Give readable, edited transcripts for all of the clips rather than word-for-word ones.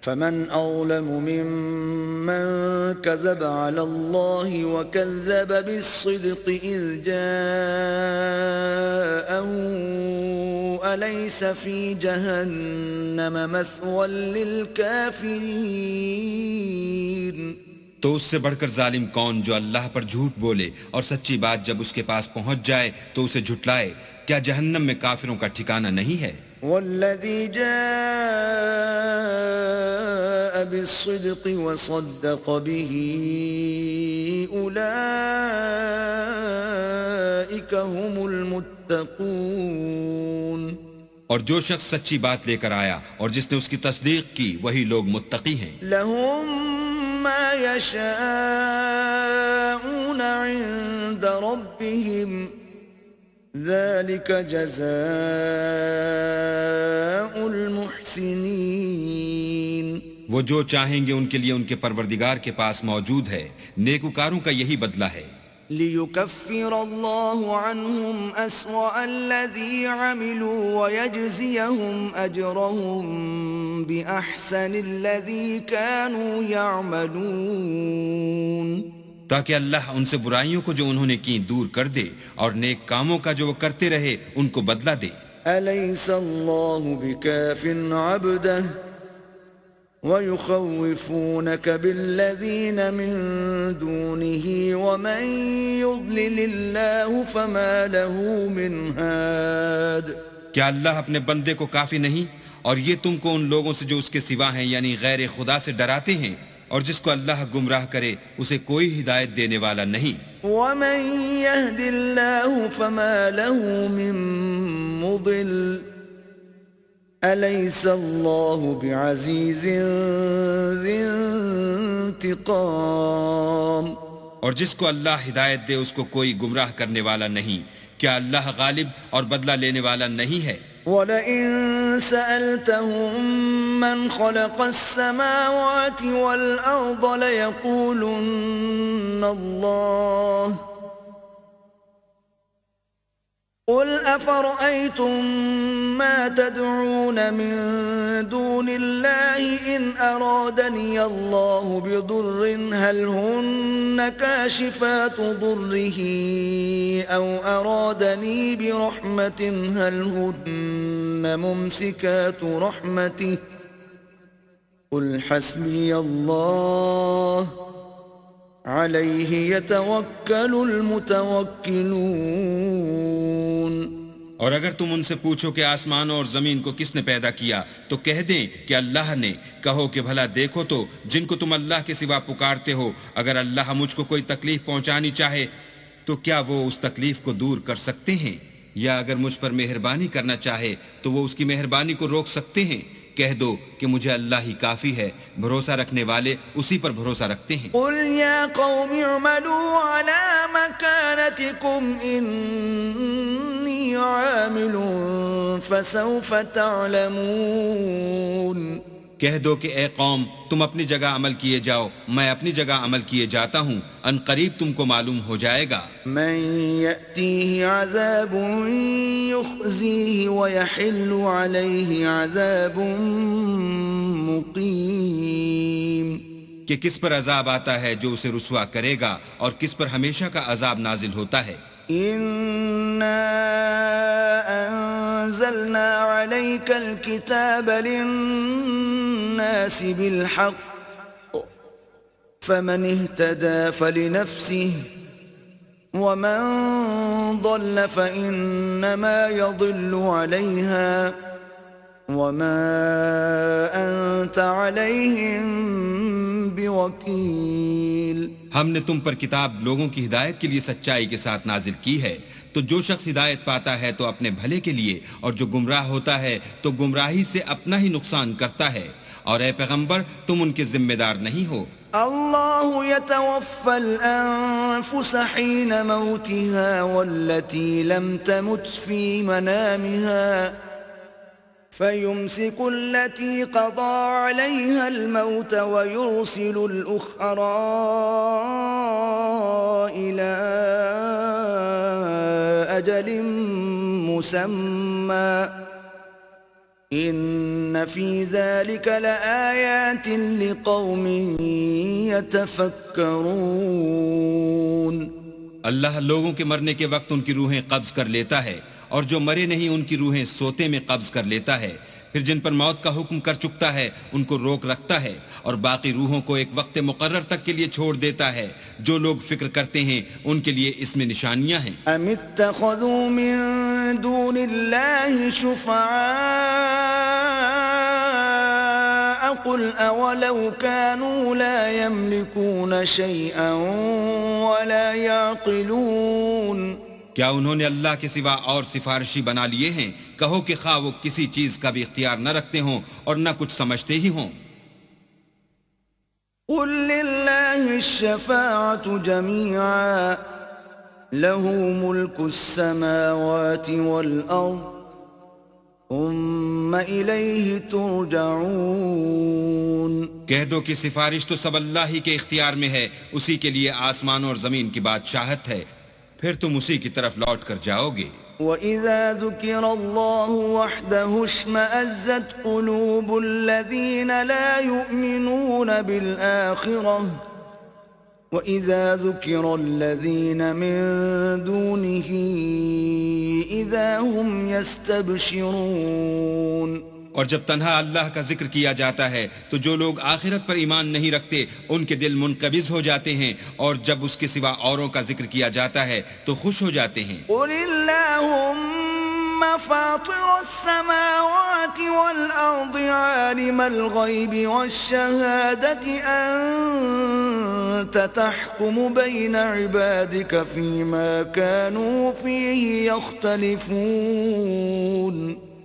فمن أظلم ممن كذب على الله وكذب بالصدق إذ جاءه أليس في جهنم مثوى للكافرين تو اس سے بڑھ کر ظالم کون جو اللہ پر جھوٹ بولے اور سچی بات جب اس کے پاس پہنچ جائے تو اسے جھٹلائے. کیا جہنم میں کافروں کا ٹھکانہ نہیں ہے؟ والذي جاء بالصدق وصدق به أولئك هم المتقون. اور جو شخص سچی بات لے کر آیا اور جس نے اس کی تصدیق کی وہی لوگ متقی ہیں. لهم ما يشاءون عند ربهم ذلك جزاء المحسنين. وہ جو چاہیں گے ان کے لیے ان کے پروردگار کے پاس موجود ہے. نیکوکاروں کا یہی بدلہ ہے. ليكفر الله عنهم أسوأ الذي عملوا ويجزيهم أجرهم بأحسن الذي كانوا يعملون. تاکہ اللہ ان سے برائیوں کو جو انہوں نے کی دور کر دے اور نیک کاموں کا جو وہ کرتے رہے ان کو بدلہ دے. أليس الله بكاف عبده ويخوفونك بالذين من دونه ومن يضلل الله فما له من هاد. کیا اللہ اپنے بندے کو کافی نہیں اور یہ تم کو ان لوگوں سے جو اس کے سوا ہیں یعنی غیر خدا سے ڈراتے ہیں، اور جس کو اللہ گمراہ کرے اسے کوئی ہدایت دینے والا نہیں. ومن يهد الله فما له من مضل أليس الله بعزيز ذي انتقام. اور جس کو اللہ ہدایت دے اس کو کوئی گمراہ کرنے والا نہیں. کیا اللہ غالب اور بدلہ لینے والا نہیں ہے؟ وَلَئِن سَأَلْتَهُم مَّنْ خَلَقَ السَّمَاوَاتِ وَالْأَرْضَ لَيَقُولُنَّ اللَّهُ قُلْ أَفَرَأَيْتُم مَّا تَدْعُونَ مِن دُونِ اللَّهِ إِنْ أَرَادَنِيَ اللَّهُ بِضُرٍّ هَلْ هُنَّ كَاشِفَاتُ ضُرِّهِ أَوْ أَرَادَنِي بِرَحْمَةٍ هَلْ هُنَّ مُمْسِكَاتُ رَحْمَتِهِ قُلْ حَسْبِيَ اللَّهُ عَلَيْهِ يَتَوَكَّلُ الْمُتَوَكِّلُونَ. اور اگر تم ان سے پوچھو کہ آسمانوں اور زمین کو کس نے پیدا کیا تو کہہ دیں کہ اللہ نے. کہو کہ بھلا دیکھو تو جن کو تم اللہ کے سوا پکارتے ہو اگر اللہ مجھ کو کوئی تکلیف پہنچانی چاہے تو کیا وہ اس تکلیف کو دور کر سکتے ہیں؟ یا اگر مجھ پر مہربانی کرنا چاہے تو وہ اس کی مہربانی کو روک سکتے ہیں؟ کہہ دو کہ مجھے اللہ ہی کافی ہے، بھروسہ رکھنے والے اسی پر بھروسہ رکھتے ہیں. قل يا قوم اعملوا على مكانتكم إني عامل فسوف تعلمون. کہہ دو کہ اے قوم تم اپنی جگہ عمل کیے جاؤ، میں اپنی جگہ عمل کیے جاتا ہوں، ان قریب تم کو معلوم ہو جائے گا. من يأتيه عذاب يخزيه ويحل عليه عذاب مقيم. کہ کس پر عذاب آتا ہے جو اسے رسوا کرے گا اور کس پر ہمیشہ کا عذاب نازل ہوتا ہے. إنا أنزلنا عليك الكتاب للناس بالحق فمن اهتدى فلنفسه ومن ضل فإنما يضل عليها وما أنت عليهم بوكيل. ہم نے تم پر کتاب لوگوں کی ہدایت کے لیے سچائی کے ساتھ نازل کی ہے، تو جو شخص ہدایت پاتا ہے تو اپنے بھلے کے لیے، اور جو گمراہ ہوتا ہے تو گمراہی سے اپنا ہی نقصان کرتا ہے. اور اے پیغمبر تم ان کے ذمہ دار نہیں ہو. الله يتوفى الأنفس حين موتها والتي لم تمت في منامها فيمسك التي قضى عليها الموت ويرسل الأخرى إلى أجل مسمى إن في ذلك لآيات لقوم يتفكرون. اللہ لوگوں کے مرنے کے وقت ان کی روحیں قبض کر لیتا ہے، اور جو مرے نہیں ان کی روحیں سوتے میں قبض کر لیتا ہے، پھر جن پر موت کا حکم کر چکتا ہے ان کو روک رکھتا ہے، اور باقی روحوں کو ایک وقت مقرر تک کے لیے چھوڑ دیتا ہے. جو لوگ فکر کرتے ہیں ان کے لیے اس میں نشانیاں ہیں. أم اتخذوا من دون الله شفعاء قل أولو كانوا لا يملكون شيئا ولا يعقلون. کیا انہوں نے اللہ کے سوا اور سفارشی بنا لیے ہیں؟ کہو کہ خواہ وہ کسی چیز کا بھی اختیار نہ رکھتے ہوں اور نہ کچھ سمجھتے ہی ہوں. قل لله الشفاعة جميعا له ملك السماوات والأرض ثم إليه ترجعون. کہہ دو کہ سفارش تو سب اللہ ہی کے اختیار میں ہے، اسی کے لیے آسمان اور زمین کی بادشاہت ہے، پھر تم اسی کی طرف لوٹ کر جاؤ گے. وَإِذَا ذُكِرَ اللَّهُ وَحْدَهُ اشْمَأَزَّتْ قُلُوبُ الَّذِينَ لَا يُؤْمِنُونَ بِالْآخِرَةِ وَإِذَا ذُكِرَ الَّذِينَ مِن دُونِهِ إِذَا هُمْ يَسْتَبْشِرُونَ. اور جب تنہا اللہ کا ذکر کیا جاتا ہے تو جو لوگ آخرت پر ایمان نہیں رکھتے ان کے دل منقبض ہو جاتے ہیں، اور جب اس کے سوا اوروں کا ذکر کیا جاتا ہے تو خوش ہو جاتے ہیں. قُلِ اللَّهُمَّ فَاطِرَ السَّمَاوَاتِ وَالْأَرْضِ عَالِمَ الْغَيْبِ وَالشَّهَادَةِ أَنْتَ تَحْكُمُ بَيْنَ عِبَادِكَ فِيمَا كَانُوا فِيهِ يَخْتَلِفُونَ.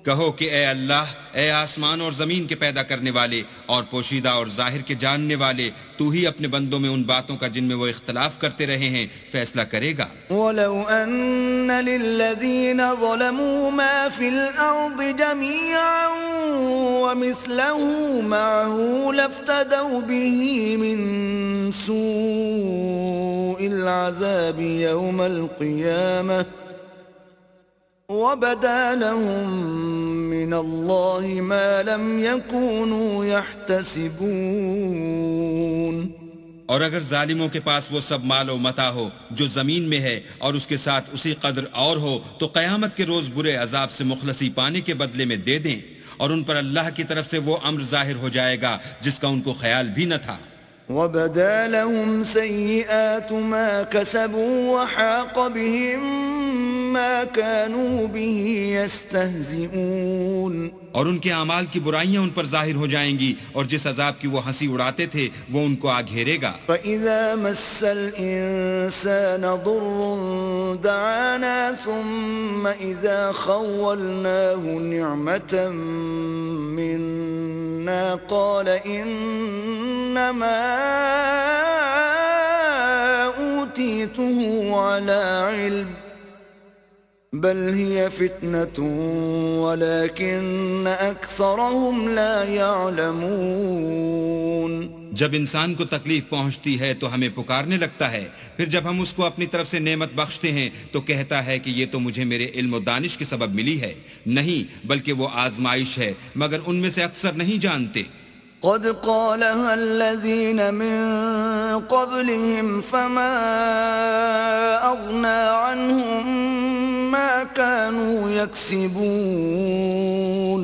کہو کہ اے اللہ، اے آسمان اور زمین کے پیدا کرنے والے اور پوشیدہ اور ظاہر کے جاننے والے، تو ہی اپنے بندوں میں ان باتوں کا جن میں وہ اختلاف کرتے رہے ہیں فیصلہ کرے گا. وَلَوْ أَنَّ لِلَّذِينَ ظَلَمُوا مَا فِي الْأَرْضِ جَمِيعًا وَمِثْلَهُ مَعَهُ لَافْتَدَوْا بِهِ مِنْ سُوءِ الْعَذَابِ يَوْمَ الْقِيَامَةِ وَبَدَا لَهُم مِّنَ اللَّهِ مَا لَمْ يَكُونُوا يَحْتَسِبُونَ. اور اگر ظالموں کے پاس وہ سب مال و متاع ہو جو زمین میں ہے اور اس کے ساتھ اسی قدر اور ہو تو قیامت کے روز برے عذاب سے مخلصی پانے کے بدلے میں دے دیں، اور ان پر اللہ کی طرف سے وہ امر ظاہر ہو جائے گا جس کا ان کو خیال بھی نہ تھا. وَبَدَا لَهُمْ سَيِّئَاتُ مَا كَسَبُوا وَحَاقَ بِهِم مَّا كَانُوا بِهِ يَسْتَهْزِئُونَ. اور ان کے اعمال کی برائیاں ان پر ظاہر ہو جائیں گی، اور جس عذاب کی وہ ہنسی اڑاتے تھے وہ ان کو آ گھیرے گا. فَإِذَا مَسَّ الْإِنسَانَ ضُرٌّ دَعَانَا ثُمَّ إِذَا خَوَّلْنَاهُ نِعْمَةً مِنَّا قَالَ إِنَّمَا أُوتِيتُهُ عَلَى عِلْمٍ بل هي فتنة ولكن أكثرهم لا يعلمون. جب انسان کو تکلیف پہنچتی ہے تو ہمیں پکارنے لگتا ہے، پھر جب ہم اس کو اپنی طرف سے نعمت بخشتے ہیں تو کہتا ہے کہ یہ تو مجھے میرے علم و دانش کے سبب ملی ہے. نہیں، بلکہ وہ آزمائش ہے، مگر ان میں سے اکثر نہیں جانتے. قد قالها الذين من قبلهم فما أغنى عنهم ما كانوا يكسبون.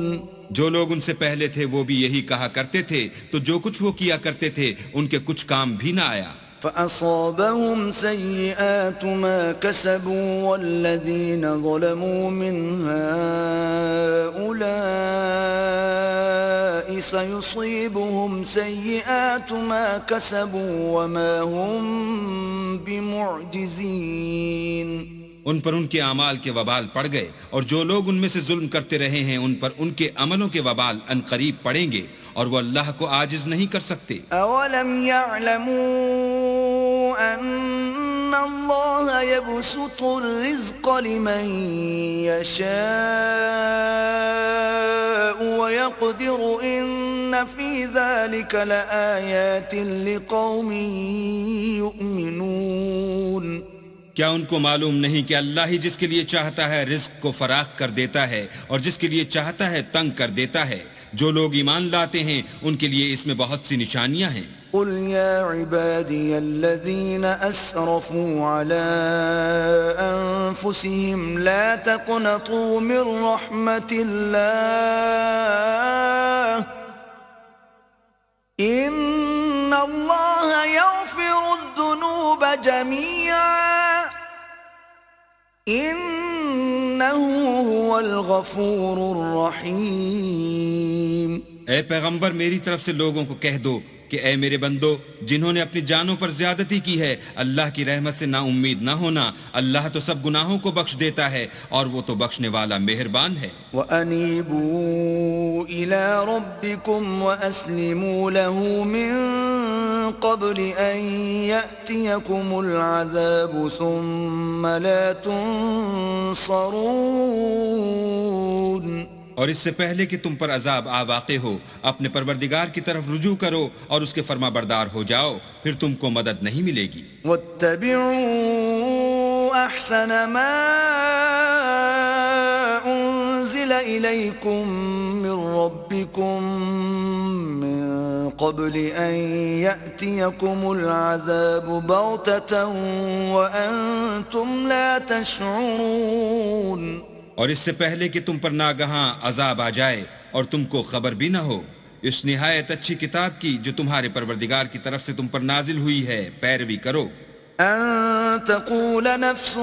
جو لوگ ان سے پہلے تھے وہ بھی یہی کہا کرتے تھے، تو جو کچھ وہ کیا کرتے تھے ان کے کچھ کام بھی نہ آیا. فأصابهم سيئات ما كسبوا والذين ظلموا من هؤلاء سيصيبهم سيئات ما كسبوا وما هم بمعجزين. ان پر ان کے اعمال کے وبال پڑ گئے، اور جو لوگ ان میں سے ظلم کرتے رہے ہیں ان پر ان کے عملوں کے وبال ان قریب پڑیں گے، اور وہ اللہ کو عاجز نہیں کر سکتے. اولم يعلموا ان اللہ يبسط الرزق لمن يشاء ويقدر ان في ذلك لآيات لقوم يؤمنون. کیا ان کو معلوم نہیں کہ اللہ ہی جس کے لیے چاہتا ہے رزق کو فراخ کر دیتا ہے اور جس کے لیے چاہتا ہے تنگ کر دیتا ہے؟ جو لوگ ایمان لاتے ہیں ان کے لیے اس میں بہت سی نشانیاں ہیں۔ قل يا عبادي الذين أسرفوا على أنفسهم لا تقنطوا من رحمة الله إن الله يغفر الذنوب جميعا إنه هو الغفور الرحيم۔ اے پیغمبر میری طرف سے لوگوں کو کہہ دو کہ اے میرے بندو جنہوں نے اپنی جانوں پر زیادتی کی ہے اللہ کی رحمت سے نا امید نہ ہونا، اللہ تو سب گناہوں کو بخش دیتا ہے اور وہ تو بخشنے والا مہربان ہے۔ وَأَنِيبُوا إِلَىٰ رَبِّكُمْ وَأَسْلِمُوا لَهُ مِن قَبْلِ أَن يَأْتِيَكُمُ الْعَذَابُ ثُمَّ لَا تُنصَرُونَ۔ اور اس سے پہلے کہ تم پر عذاب آ واقع ہو اپنے پروردگار کی طرف رجوع کرو اور اس کے فرما بردار ہو جاؤ، پھر تم کو مدد نہیں ملے گی۔ وَاتَّبِعُوا أَحْسَنَ مَا أُنزِلَ إِلَيْكُم مِّن رَّبِّكُم مِّن قَبْلِ أَن يَأْتِيَكُمُ الْعَذَابُ بَغْتَةً وَأَنتُمْ لَا تَشْعُرُونَ۔ اور اس سے پہلے کہ تم پر ناگہاں عذاب آ جائے اور تم کو خبر بھی نہ ہو، اس نہایت اچھی کتاب کی جو تمہارے پروردگار کی طرف سے تم پر نازل ہوئی ہے پیروی کرو۔ أن تقول نفس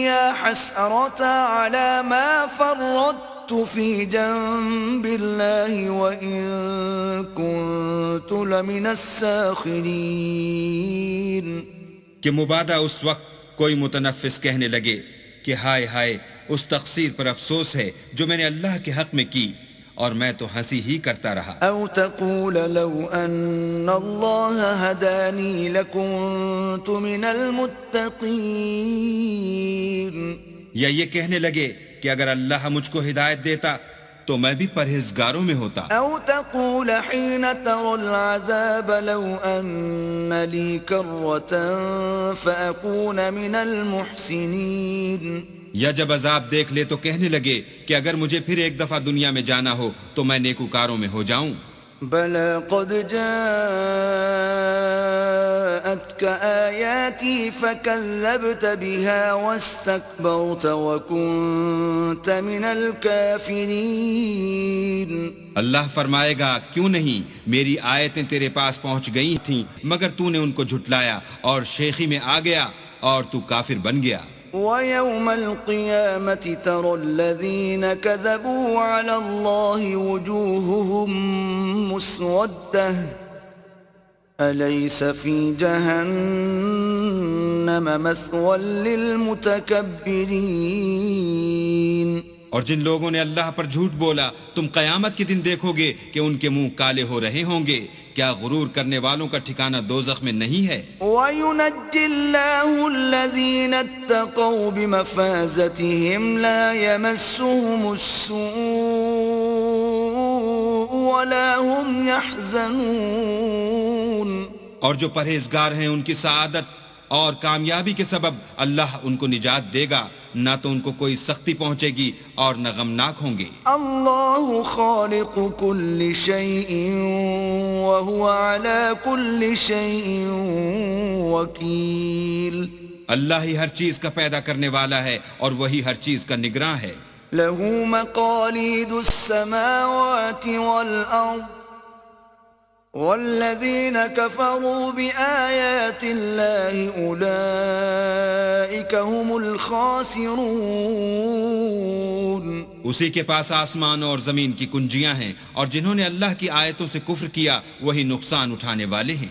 يا حسرة على ما فرطت في جنب الله وإن كنت لمن الساخرين۔ کہ مبادہ اس وقت کوئی متنفس کہنے لگے کہ ہائے ہائے اس تقصیر پر افسوس ہے جو میں نے اللہ کے حق میں کی اور میں تو ہنسی ہی کرتا رہا۔ أو تقول لو أن الله هداني لكنت من المتقين۔ یا یہ کہنے لگے کہ اگر اللہ مجھ کو ہدایت دیتا تو میں بھی پرہیزگاروں میں ہوتا۔ أو تقول حين ترى العذاب لو أن لي كرة فأكون من المحسنين۔ یا جب عذاب دیکھ لے تو کہنے لگے کہ اگر مجھے پھر ایک دفعہ دنیا میں جانا ہو تو میں نیکوکاروں میں ہو جاؤں۔ بلى قد جاءتك آياتي فكذبت بها واستكبرت وكنت من الكافرين۔ اللہ فرمائے گا کیوں نہیں، میری آیتیں تیرے پاس پہنچ گئی تھیں مگر تو نے ان کو جھٹلایا اور شیخی میں آ گیا اور تو کافر بن گیا۔ ويوم القيامة ترى الذين كذبوا على الله وجوههم مسودة أليس في جهنم مثوى للمتكبرين۔ اور جن لوگوں نے اللہ پر جھوٹ بولا تم قیامت کے دن دیکھو گے کہ ان کے منہ کالے ہو رہے ہوں گے، کیا غرور کرنے والوں کا ٹھکانہ دوزخ میں نہیں ہے؟ وَيُنَجِّي اللَّهُ الَّذِينَ اتَّقَوْا بِمَفَازَتِهِمْ لَا يَمَسُّهُمُ السُّوءُ وَلَا هُمْ يَحْزَنُونَ۔ اور جو پرہیزگار ہیں ان کی سعادت اور کامیابی کے سبب اللہ ان کو نجات دے گا، نہ تو ان کو کوئی سختی پہنچے گی اور نہ غمناک ہوں گے۔ اللہ خالق کل شیء وهو على كل شیء وکیل۔ اللہ ہی ہر چیز کا پیدا کرنے والا ہے اور وہی ہر چیز کا نگراں ہے۔ له مقاليد السماوات والأرض والذين كفروا بآيات الله أولئك هم الخاسرون۔ اسی کے پاس آسمان اور زمین کی کنجیاں ہیں اور جنہوں نے اللہ کی آیتوں سے کفر کیا وہی نقصان اٹھانے والے ہیں۔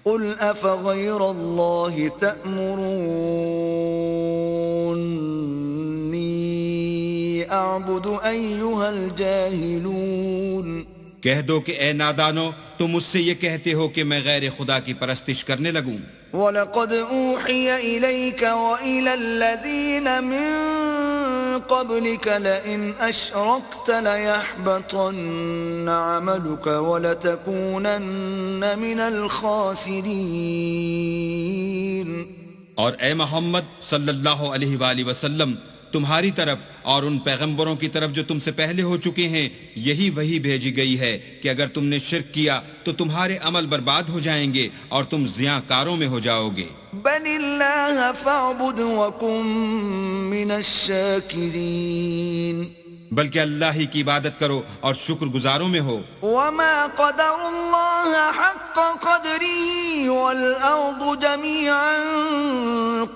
قل أفغير الله تأمروني أعبد أيها الجاهلون۔ کہہ دو کہ اے نادانو تم مجھ سے یہ کہتے ہو کہ میں غیر خدا کی پرستش کرنے لگوں۔ وَلَقَدْ أُوحِيَ إِلَيْكَ وَإِلَى الَّذِينَ مِن قَبْلِكَ لَئِنْ أَشْرَكْتَ لَيَحْبَطَنَّ عَمَلُكَ وَلَتَكُونَنَّ مِنَ الْخَاسِرِينَ۔ اور اے محمد صلی اللہ علیہ وآلہ وسلم، تمہاری طرف اور ان پیغمبروں کی طرف جو تم سے پہلے ہو چکے ہیں یہی وحی بھیجی گئی ہے کہ اگر تم نے شرک کیا تو تمہارے عمل برباد ہو جائیں گے اور تم زیاں کاروں میں ہو جاؤ گے۔ بل اللہ فاعبد وکن من الشاکرین، بلکہ اللہ ہی کی عبادت کرو اور شکر گزاروں میں ہو۔ وما قدر اللہ حق قدره والارض جميعا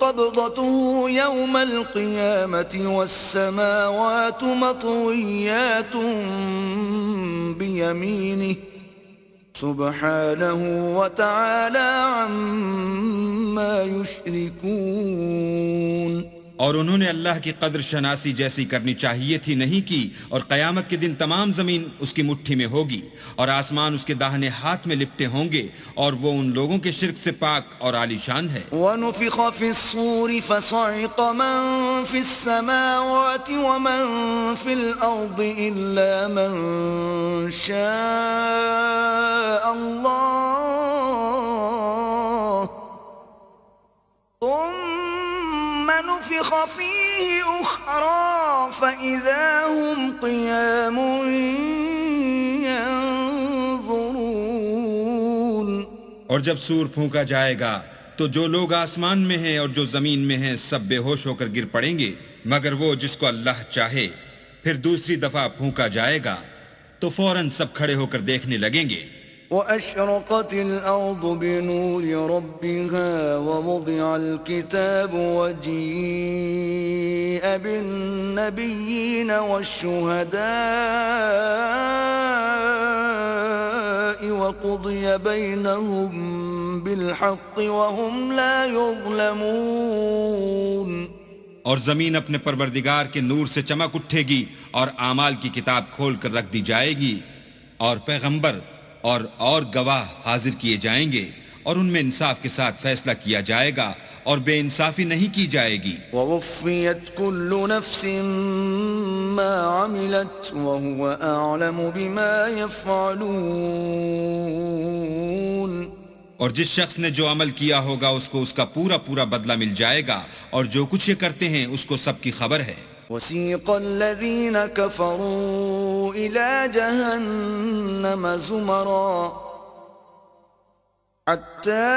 قبضته يوم القيامة والسماوات مطويات بيمينه سبحانه وتعالى عما يشركون۔ اور انہوں نے اللہ کی قدر شناسی جیسی کرنی چاہیے تھی نہیں کی، اور قیامت کے دن تمام زمین اس کی مٹھی میں ہوگی اور آسمان اس کے داہنے ہاتھ میں لپٹے ہوں گے، اور وہ ان لوگوں کے شرک سے پاک اور عالی شان ہے۔ وَنُفِخَ فِي الصُّورِ فَصَعِقَ مَن فِي السَّمَاوَاتِ وَمَن فِي الْأَرْضِ إِلَّا مَن شَاءَ اللَّهُ ثُمَّ نُفِخَ فِيهِ أُخْرَى فَإِذَا هُمْ قِيَامٌ يَنظُرُونَ۔ اور جب سور پھونکا جائے گا تو جو لوگ آسمان میں ہیں اور جو زمین میں ہیں سب بے ہوش ہو کر گر پڑیں گے، مگر وہ جس کو اللہ چاہے۔ پھر دوسری دفعہ پھونکا جائے گا تو فوراً سب کھڑے ہو کر دیکھنے لگیں گے۔ وَأَشْرَقَتِ الْأَرْضُ بِنُورِ رَبِّهَا وَوُضِعَ الْكِتَابُ وَجِيءَ بِالنَّبِيِّينَ وَالشُّهَدَاءِ وَقُضِيَ بَيْنَهُم بِالْحَقِّ وَهُمْ لَا يُظْلَمُونَ۔ اور زمین اپنے پروردگار کے نور سے چمک اٹھے گی اور اعمال کی کتاب کھول کر رکھ دی جائے گی، اور پیغمبر اور گواہ حاضر کیے جائیں گے، اور ان میں انصاف کے ساتھ فیصلہ کیا جائے گا اور بے انصافی نہیں کی جائے گی۔ وَوُفِّيَتْ كُلُّ نَفْسٍ مَّا عَمِلَتْ وَهُوَ أَعْلَمُ بِمَا يَفْعَلُونَ۔ اور جس شخص نے جو عمل کیا ہوگا اس کو اس کا پورا پورا بدلہ مل جائے گا، اور جو کچھ یہ کرتے ہیں اس کو سب کی خبر ہے۔ وَسِيقَ الَّذِينَ كَفَرُوا إِلَى جَهَنَّمَ زُمَرًا حَتَّى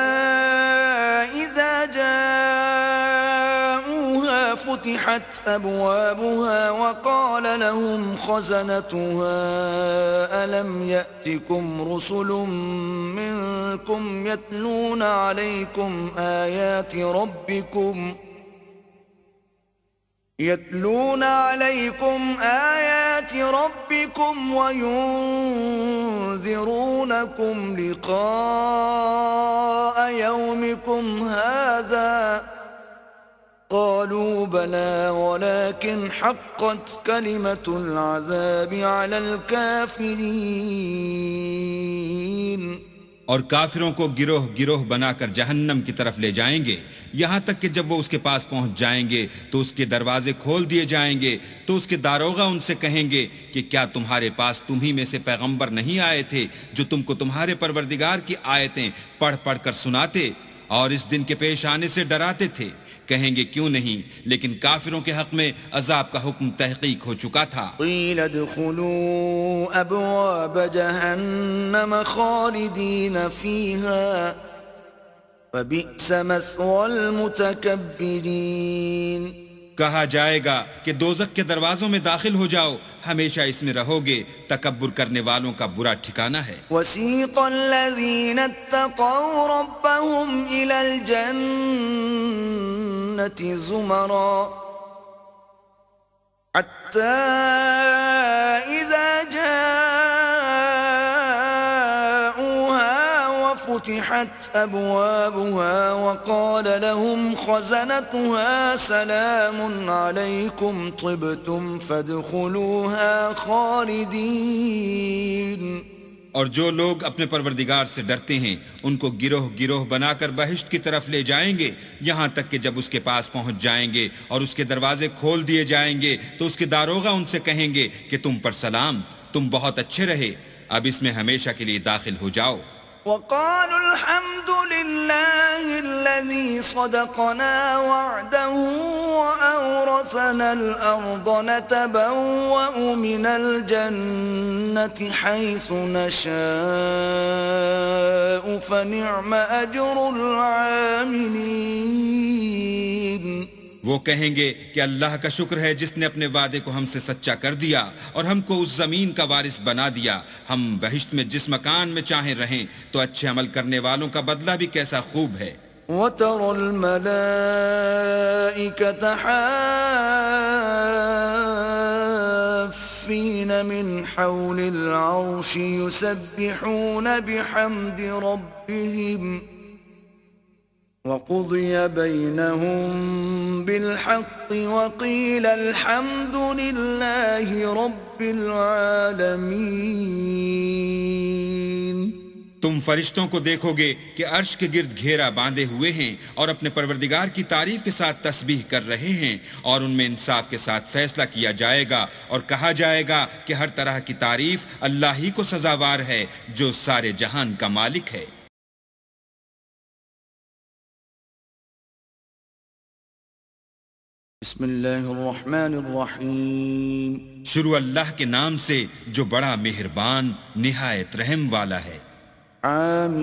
إِذَا جَاءُوهَا فُتِحَتْ أَبْوَابُهَا وَقَالَ لَهُمْ خَزَنَتُهَا أَلَمْ يَأْتِكُمْ رُسُلٌ مِّنكُمْ يَتْلُونَ عَلَيْكُمْ آيَاتِ رَبِّكُمْ وَيُنذِرُونَكُمْ لِقَاءَ يَوْمِكُمْ هَذَا قَالُوا بَلَى وَلَكِنْ حَقَّتْ كَلِمَةُ الْعَذَابِ عَلَى الْكَافِرِينَ۔ اور کافروں کو گروہ گروہ بنا کر جہنم کی طرف لے جائیں گے، یہاں تک کہ جب وہ اس کے پاس پہنچ جائیں گے تو اس کے دروازے کھول دیے جائیں گے، تو اس کے داروغہ ان سے کہیں گے کہ کیا تمہارے پاس تمہی میں سے پیغمبر نہیں آئے تھے جو تم کو تمہارے پروردگار کی آیتیں پڑھ پڑھ کر سناتے اور اس دن کے پیش آنے سے ڈراتے تھے؟ کہیں گے کیوں نہیں، لیکن کافروں کے حق میں عذاب کا حکم تحقیق ہو چکا تھا۔ قیل ادخلوا ابواب جہنم خالدین فیہا فبئس مثوى المتکبرین۔ کہا جائے گا کہ دوزخ کے دروازوں میں داخل ہو جاؤ، ہمیشہ اس میں رہو گے، تکبر کرنے والوں کا برا ٹھکانہ ہے۔ وسیق الذین اتقوا ربهم الى الجنة زمرا حتى اذا جاءوها وفتحت ابوابها وقال لهم خزنتها سلام عليكم طبتم فادخلوها خالدين۔ اور جو لوگ اپنے پروردگار سے ڈرتے ہیں ان کو گروہ گروہ بنا کر بہشت کی طرف لے جائیں گے، یہاں تک کہ جب اس کے پاس پہنچ جائیں گے اور اس کے دروازے کھول دیے جائیں گے تو اس کے داروغہ ان سے کہیں گے کہ تم پر سلام، تم بہت اچھے رہے، اب اس میں ہمیشہ کے لیے داخل ہو جاؤ۔ وقالوا الحمد لله الذي صدقنا وعده وأورثنا الأرض نتبوأ من الجنة حيث نشاء فنعم أجر العاملين. وہ کہیں گے کہ اللہ کا شکر ہے جس نے اپنے وعدے کو ہم سے سچا کر دیا اور ہم کو اس زمین کا وارث بنا دیا. ہم بہشت میں جس مکان میں چاہیں رہیں تو اچھے عمل کرنے والوں کا بدلہ بھی کیسا خوب ہے. وَتَرَى الْمَلَائِكَةَ حَافِّينَ مِنْ حَوْلِ الْعَرْشِ يُسَبِّحُونَ بِحَمْدِ رَبِّهِمْ وَقُضِيَ بَيْنَهُمْ بِالْحَقِّ وَقِيلَ الْحَمْدُ لِلَّهِ رَبِّ الْعَالَمِينَ. تم فرشتوں کو دیکھو گے کہ عرش کے گرد گھیرا باندھے ہوئے ہیں اور اپنے پروردگار کی تعریف کے ساتھ تسبیح کر رہے ہیں اور ان میں انصاف کے ساتھ فیصلہ کیا جائے گا اور کہا جائے گا کہ ہر طرح کی تعریف اللہ ہی کو سزاوار ہے جو سارے جہان کا مالک ہے. بسم اللہ الرحمن الرحیم. شروع اللہ کے نام سے جو بڑا مہربان نہایت رحم والا ہے. آمین.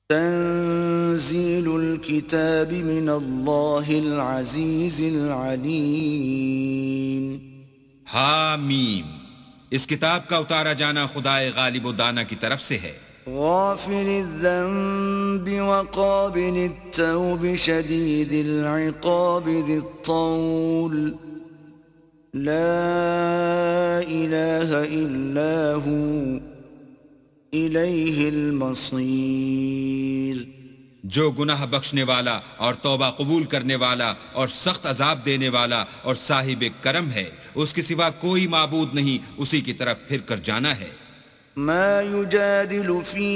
تنزیل الکتاب من اللہ العزیز العلیم. حامیم. اس کتاب کا اتارا جانا خدائے غالب و دانا کی طرف سے ہے. غافر الذنب وقابل التوب شدید العقاب ذی الطول لا الہ الا ہو الیہ المصیر. جو گناہ بخشنے والا اور توبہ قبول کرنے والا اور سخت عذاب دینے والا اور صاحب کرم ہے، اس کے سوا کوئی معبود نہیں، اسی کی طرف پھر کر جانا ہے. ما يجادل في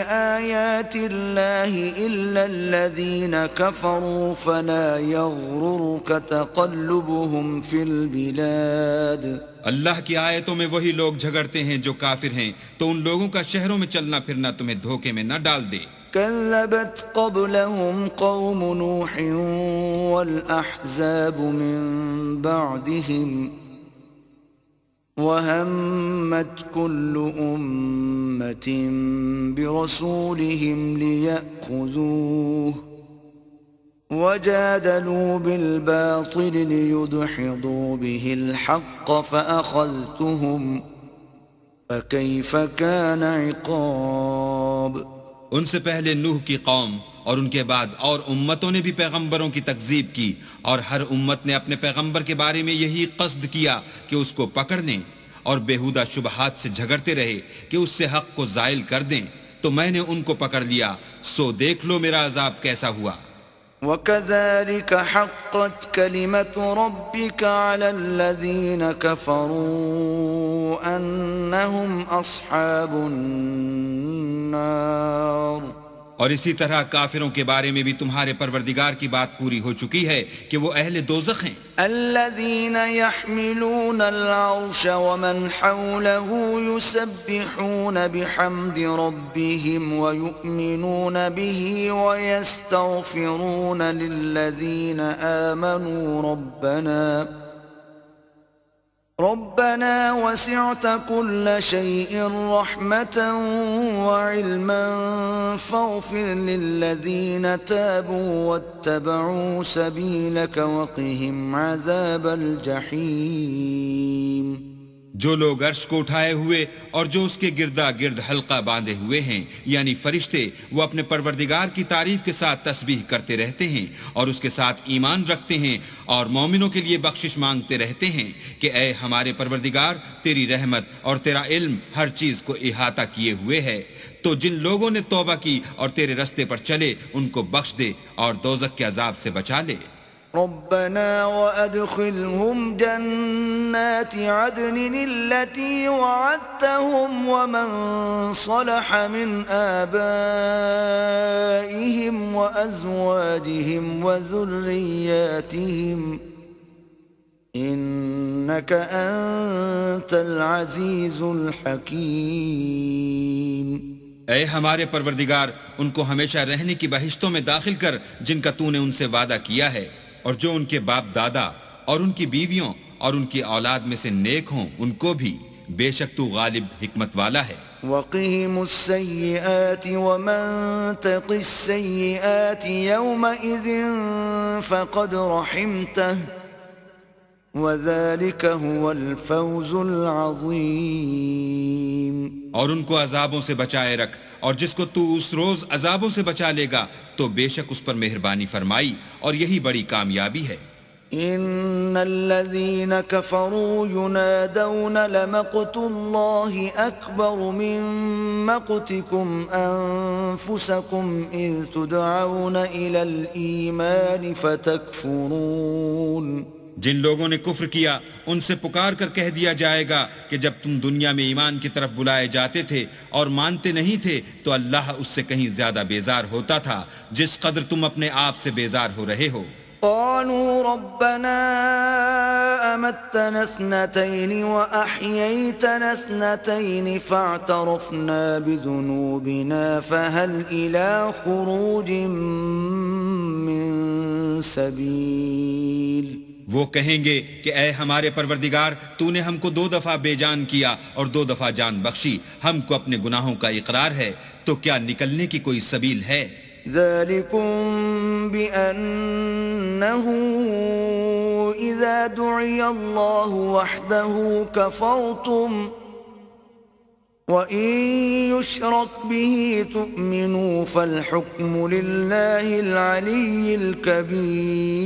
آيات الله إلا الذين كفروا فلا يغررك تقلبهم في البلاد. اللہ کی آیتوں میں وہی لوگ جھگڑتے ہیں جو کافر ہیں، تو ان لوگوں کا شہروں میں چلنا پھرنا تمہیں دھوکے میں نہ ڈال دے. كذبت قبلهم قوم نوح والأحزاب من بعدهم وَهَمَّتْ كُلُّ أُمَّةٍ بِرَسُولِهِمْ لِيَأْخُذُوهُ وَجَادَلُوا بِالْبَاطِلِ لِيُدْحِضُوا بِهِ الْحَقَّ فَأَخَذْتُهُمْ فَكَيْفَ كَانَ عِقَابِ. ان سے پہلے نوح کی قوم اور ان کے بعد اور امتوں نے بھی پیغمبروں کی تکذیب کی، اور ہر امت نے اپنے پیغمبر کے بارے میں یہی قصد کیا کہ اس کو پکڑ لیں اور بیہودہ شبہات سے جھگڑتے رہے کہ اس سے حق کو زائل کر دیں، تو میں نے ان کو پکڑ لیا، سو دیکھ لو میرا عذاب کیسا ہوا. وَكَذَلِكَ حَقَّتْ كَلِمَةُ رَبِّكَ عَلَى الَّذِينَ كَفَرُوا أَنَّهُمْ أَصْحَابُ النَّارِ. اور اسی طرح کافروں کے بارے میں بھی تمہارے پروردگار کی بات پوری ہو چکی ہے کہ وہ اہل دوزخ ہیں. الذين يحملون العرش ومن حوله يسبحون بحمد ربهم ويؤمنون به ويستغفرون للذين آمنوا ربنا وسعت كل شيء رحمة وعلما فاغفر للذين تابوا واتبعوا سبيلك وقهم عذاب الجحيم. جو لوگ عرش کو اٹھائے ہوئے اور جو اس کے گردا گرد حلقہ باندھے ہوئے ہیں یعنی فرشتے، وہ اپنے پروردگار کی تعریف کے ساتھ تسبیح کرتے رہتے ہیں اور اس کے ساتھ ایمان رکھتے ہیں اور مومنوں کے لیے بخشش مانگتے رہتے ہیں کہ اے ہمارے پروردگار، تیری رحمت اور تیرا علم ہر چیز کو احاطہ کیے ہوئے ہے، تو جن لوگوں نے توبہ کی اور تیرے رستے پر چلے ان کو بخش دے اور دوزخ کے عذاب سے بچا لے. ربنا وأدخلهم جنات عدن التي وعدتهم ومن صلح من آبائهم وأزواجهم وذرياتهم إنك أنت العزيز الحكيم. اے ہمارے پروردگار، ان کو ہمیشہ رہنے کی بہشتوں میں داخل کر جن کا تو نے ان سے وعدہ کیا ہے، اور جو ان کے باپ دادا اور ان کی بیویوں اور ان کی اولاد میں سے نیک ہوں ان کو بھی، بے شک تو غالب حکمت والا ہے. وقهم السيئات ومن تق السيئات يومئذ فقد رحمته وذلك هو الفوز العظيم. اور ان کو عذابوں سے بچائے رکھ، اور جس کو تو اس روز عذابوں سے بچا لے گا تو بے شک اس پر مہربانی فرمائی، اور یہی بڑی کامیابی ہے. ان الذين كفروا ينادون لمقت الله اكبر من مقتكم انفسكم اذ تدعون الى الايمان فتكفرون. جن لوگوں نے کفر کیا ان سے پکار کر کہہ دیا جائے گا کہ جب تم دنیا میں ایمان کی طرف بلائے جاتے تھے اور مانتے نہیں تھے تو اللہ اس سے کہیں زیادہ بیزار ہوتا تھا جس قدر تم اپنے آپ سے بیزار ہو رہے ہو. قالوا ربنا أمتنا اثنتين وأحييتنا اثنتين فاعترفنا بذنوبنا فهل إلى خروج من سبيل. وہ کہیں گے کہ اے ہمارے پروردگار، تو نے ہم کو 2 دفعہ بے جان کیا اور 2 دفعہ جان بخشی، ہم کو اپنے گناہوں کا اقرار ہے، تو کیا نکلنے کی کوئی سبیل ہے؟ ذلكم بأنه إذا دعي الله وحده كفرتم وإن يشرك به تؤمنوا فالحكم لله العلي الكبير.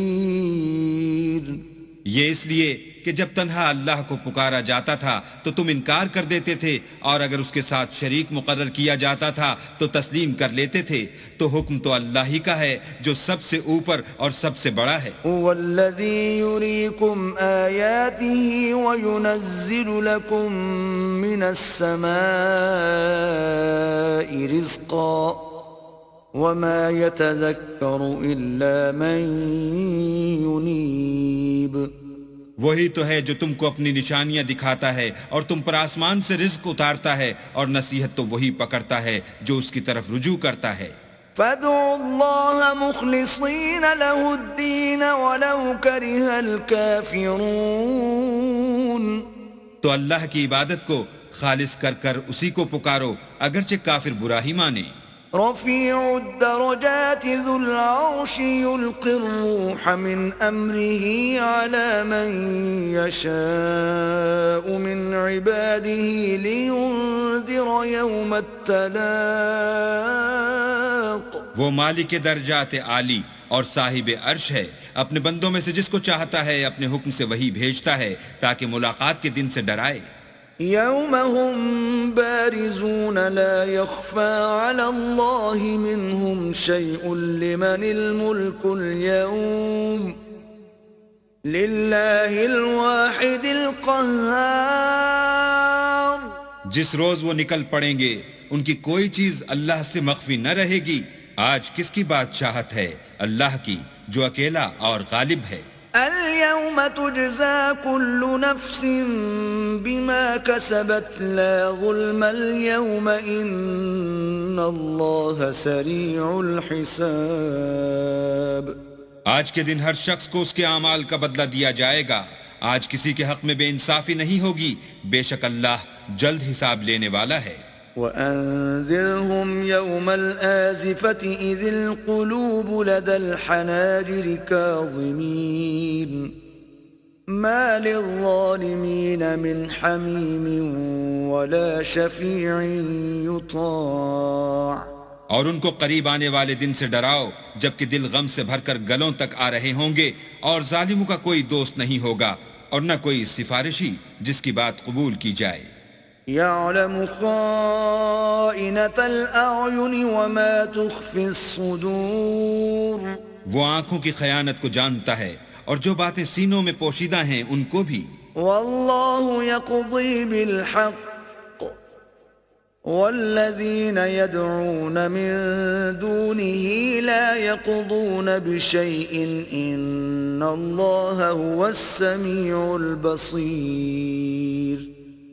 یہ اس لیے کہ جب تنہا اللہ کو پکارا جاتا تھا تو تم انکار کر دیتے تھے، اور اگر اس کے ساتھ شریک مقرر کیا جاتا تھا تو تسلیم کر لیتے تھے، تو حکم تو اللہ ہی کا ہے جو سب سے اوپر اور سب سے بڑا ہے. هو الذي يريكم آياته وينزل لكم من السماء رزقا وما يتذكر إلا من ينيب. وہی تو ہے جو تم کو اپنی نشانیاں دکھاتا ہے اور تم پر آسمان سے رزق اتارتا ہے، اور نصیحت تو وہی پکڑتا ہے جو اس کی طرف رجوع کرتا ہے. فادعوا الله مخلصين له الدين ولو كره الكافرون. تو اللہ کی عبادت کو خالص کر کر اسی کو پکارو اگرچہ کافر برا ہی مانے. رفيع الدرجات ذو العرش يلقي الروح من أمره على من يشاء من عباده لينذر يوم التلاق. وہ مالک درجات عالی اور صاحب عرش ہے، اپنے بندوں میں سے جس کو چاہتا ہے اپنے حکم سے وہی بھیجتا ہے تاکہ ملاقات کے دن سے ڈرائے. يوم هم بارزون لا يخفى على الله منهم شيء لمن الملك اليوم لله الواحد القهار. جس روز وہ نکل پڑیں گے ان کی کوئی چیز اللہ سے مخفی نہ رہے گی. آج کس کی بادشاہت ہے؟ اللہ کی جو اکیلا اور غالب ہے. اليوم تجزى كل نفس بما كسبت لا ظلم اليوم إن الله سريع الحساب. آج کے دن ہر شخص کو اس کے اعمال کا بدلہ دیا جائے گا. آج کسی کے حق میں بے انصافی نہیں ہوگی، بے شک اللہ جلد حساب لینے والا ہے. وأنذرهم يوم الآزفة إذ القلوب لدى الحناجر كاظمين ما للظالمين من حميم ولا شفيع يطاع. اور ان کو قریب آنے والے دن سے ڈراؤ جبکہ دل غم سے بھر کر گلوں تک آ رہے ہوں گے، اور ظالموں کا کوئی دوست نہیں ہوگا اور نہ کوئی سفارشی جس کی بات قبول کی جائے. يعلم خائنة الأعين وما تخفي الصدور. وہ آنکھوں کی خیانت کو جانتا ہے اور جو باتیں سینوں میں پوشیدہ ہیں ان کو بھی. والله يقضي بالحق والذين يدعون من دونه لا يقضون بشيء إن الله هو السميع البصير.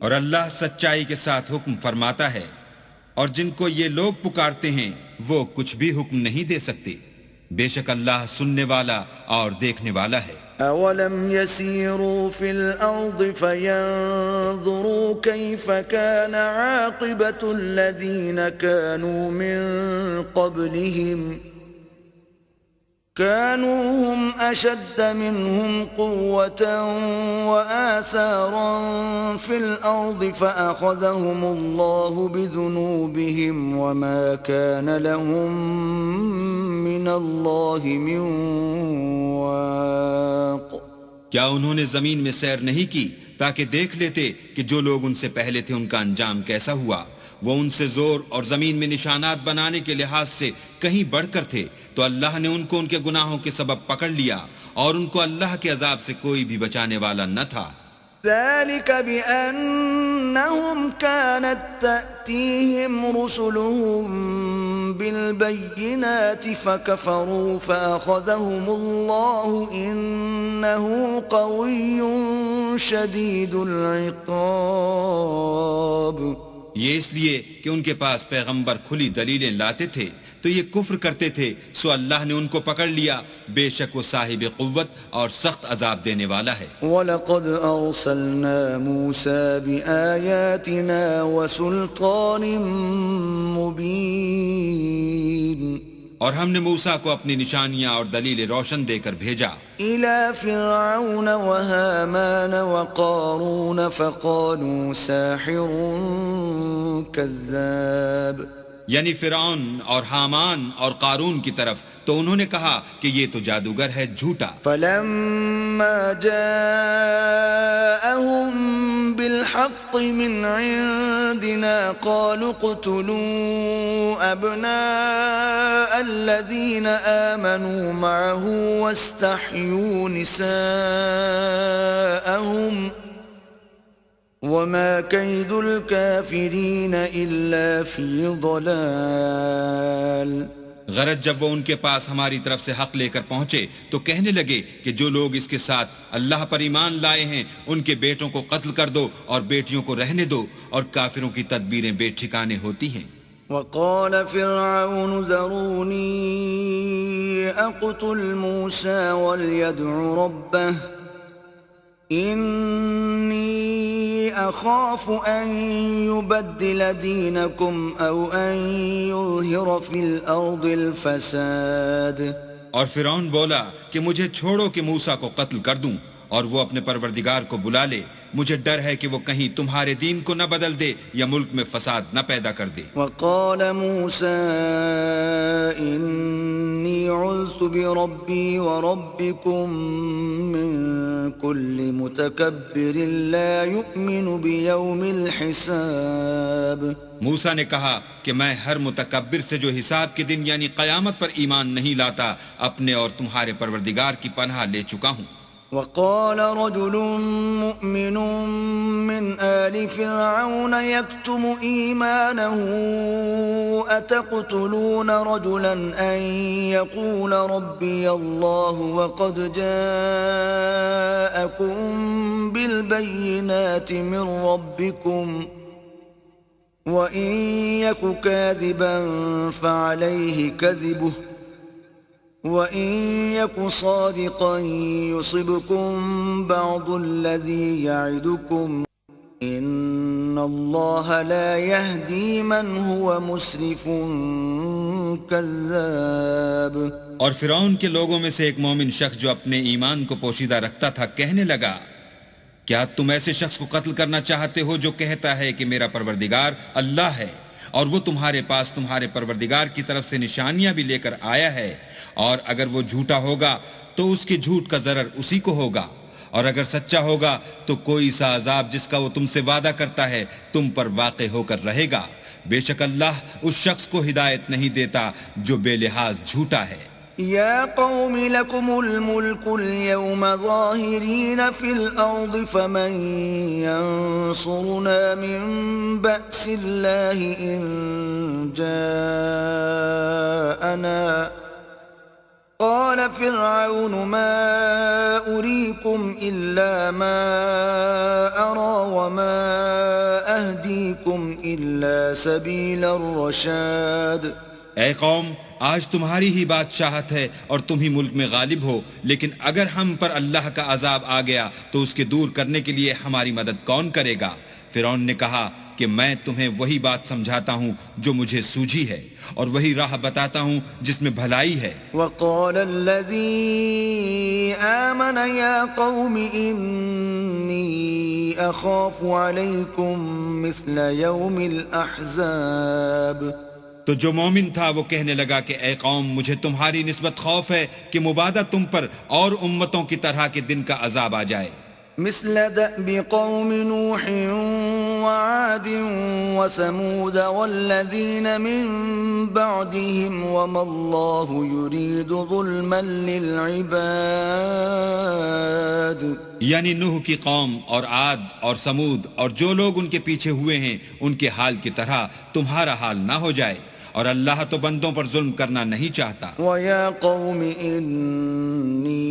اور اللہ سچائی کے ساتھ حکم فرماتا ہے، اور جن کو یہ لوگ پکارتے ہیں وہ کچھ بھی حکم نہیں دے سکتے، بے شک اللہ سننے والا اور دیکھنے والا ہے. أولم يسيروا في الأرض فينظروا كيف كان عاقبة الذين كانوا من قبلهم كانوا هم أشد منهم قوة وآثارا في الأرض فأخذهم الله بذنوبهم وما كان لهم من الله من واق. کیا انہوں نے زمین میں سیر نہیں کی تاکہ دیکھ لیتے کہ جو لوگ ان سے پہلے تھے ان کا انجام کیسا ہوا؟ وہ ان سے زور اور زمین میں نشانات بنانے کے لحاظ سے کہیں بڑھ کر تھے، تو اللہ نے ان کو ان کے گناہوں کے سبب پکڑ لیا اور ان کو اللہ کے عذاب سے کوئی بھی بچانے والا نہ تھا. ذلك بأنهم كانت تأتيهم رسلهم بالبينات فكفروا فأخذهم الله إنه قوي شديد العقاب. یہ اس لیے کہ ان کے پاس پیغمبر کھلی دلیلیں لاتے تھے تو یہ کفر کرتے تھے، سو اللہ نے ان کو پکڑ لیا، بے شک وہ صاحب قوت اور سخت عذاب دینے والا ہے. وَلَقَدْ أَرْسَلْنَا مُوسَى بِآيَاتِنَا وَسُلْطَانٍ مُبِينٍ. اور ہم نے موسیٰ کو اپنی نشانیاں اور دلیل روشن دے کر بھیجا إِلَى فِرْعَوْنَ وَهَامَانَ وَقَارُونَ فَقَالُوا سَاحِرٌ كَذَّابٌ. یعنی فرعون اور حامان اور قارون کی طرف، تو انہوں نے کہا کہ یہ تو جادوگر ہے، جھوٹا. فَلَمَّا جَاءَهُم بِالْحَقِّ مِنْ عِنْدِنَا قَالُوا اقْتُلُوا أَبْنَاءَ الَّذِينَ آمَنُوا مَعَهُ وَاسْتَحْيُوا نِسَاءَهُمْ وَمَا كَيْدُ الْكَافِرِينَ إِلَّا فِي ضَلَالٍ. غرض جب وہ ان کے پاس ہماری طرف سے حق لے کر پہنچے تو کہنے لگے کہ جو لوگ اس کے ساتھ اللہ پر ایمان لائے ہیں ان کے بیٹوں کو قتل کر دو اور بیٹیوں کو رہنے دو، اور کافروں کی تدبیریں بے ٹھکانے ہوتی ہیں. وقال فرعون ذروني أقتل موسى وليدع ربه إني أخاف أن يبدل دينكم أو أن يظهر في الأرض الفساد. اور فرعون بولا کہ مجھے چھوڑو کہ موسیٰ کو قتل کر دوں اور وہ اپنے پروردگار کو بلا لے، مجھے ڈر ہے کہ وہ کہیں تمہارے دین کو نہ بدل دے یا ملک میں فساد نہ پیدا کر دے. وقال موسى إني عذت بربي وربكم من كل متكبر لا يؤمن بيوم الحساب. موسیٰ نے کہا کہ میں ہر متکبر سے جو حساب کے دن یعنی قیامت پر ایمان نہیں لاتا اپنے اور تمہارے پروردگار کی پناہ لے چکا ہوں. وقال رجل مؤمن من آل فرعون يكتم إيمانه أتقتلون رجلا أن يقول ربي الله وقد جاءكم بالبينات من ربكم وإن يك كاذبا فعليه كذبه وَإِن يَكُ صَادِقًا يُصِبْكُم بَعْضُ الَّذِي يَعِدُكُمْ إِنَّ اللَّهَ لَا يَهْدِي مَنْ هُوَ مُسْرِفٌ كَذَّابٌ. اور فرعون کے لوگوں میں سے ایک مومن شخص جو اپنے ایمان کو پوشیدہ رکھتا تھا کہنے لگا، کیا تم ایسے شخص کو قتل کرنا چاہتے ہو جو کہتا ہے کہ میرا پروردگار اللہ ہے اور وہ تمہارے پاس تمہارے پروردگار کی طرف سے نشانیاں بھی لے کر آیا ہے، اور اگر وہ جھوٹا ہوگا تو اس کے جھوٹ کا ضرر اسی کو ہوگا، اور اگر سچا ہوگا تو کوئی سا عذاب جس کا وہ تم سے وعدہ کرتا ہے تم پر واقع ہو کر رہے گا. بے شک اللہ اس شخص کو ہدایت نہیں دیتا جو بے لحاظ جھوٹا ہے. يا قوم لكم الملك اليوم ظاهرين في الأرض فمن ينصرنا من بأس الله إن جاءنا قال فرعون ما أريكم إلا ما أرى وما أهديكم إلا سبيل الرشاد. اے قوم، آج تمہاری ہی بادشاہت ہے اور تم ہی ملک میں غالب ہو، لیکن اگر ہم پر اللہ کا عذاب آ گیا تو اس کے دور کرنے کے لیے ہماری مدد کون کرے گا؟ فرعون نے کہا کہ میں تمہیں وہی بات سمجھاتا ہوں جو مجھے سوجھی ہے اور وہی راہ بتاتا ہوں جس میں بھلائی ہے. وقال الذي آمن يا قوم إني أخاف عليكم مثل يوم الأحزاب. تو جو مومن تھا وہ کہنے لگا کہ اے قوم، مجھے تمہاری نسبت خوف ہے کہ مبادہ تم پر اور امتوں کی طرح کے دن کا عذاب آ جائے. مثل دأب قوم نوح وعاد وثمود والذين من بعدهم وما الله يريد ظلما للعباد. یعنی نوح کی قوم اور عاد اور سمود اور جو لوگ ان کے پیچھے ہوئے ہیں ان کے حال کی طرح تمہارا حال نہ ہو جائے، اور اللہ تو بندوں پر ظلم کرنا نہیں چاہتا. وَيَا قَوْمِ إِنِّي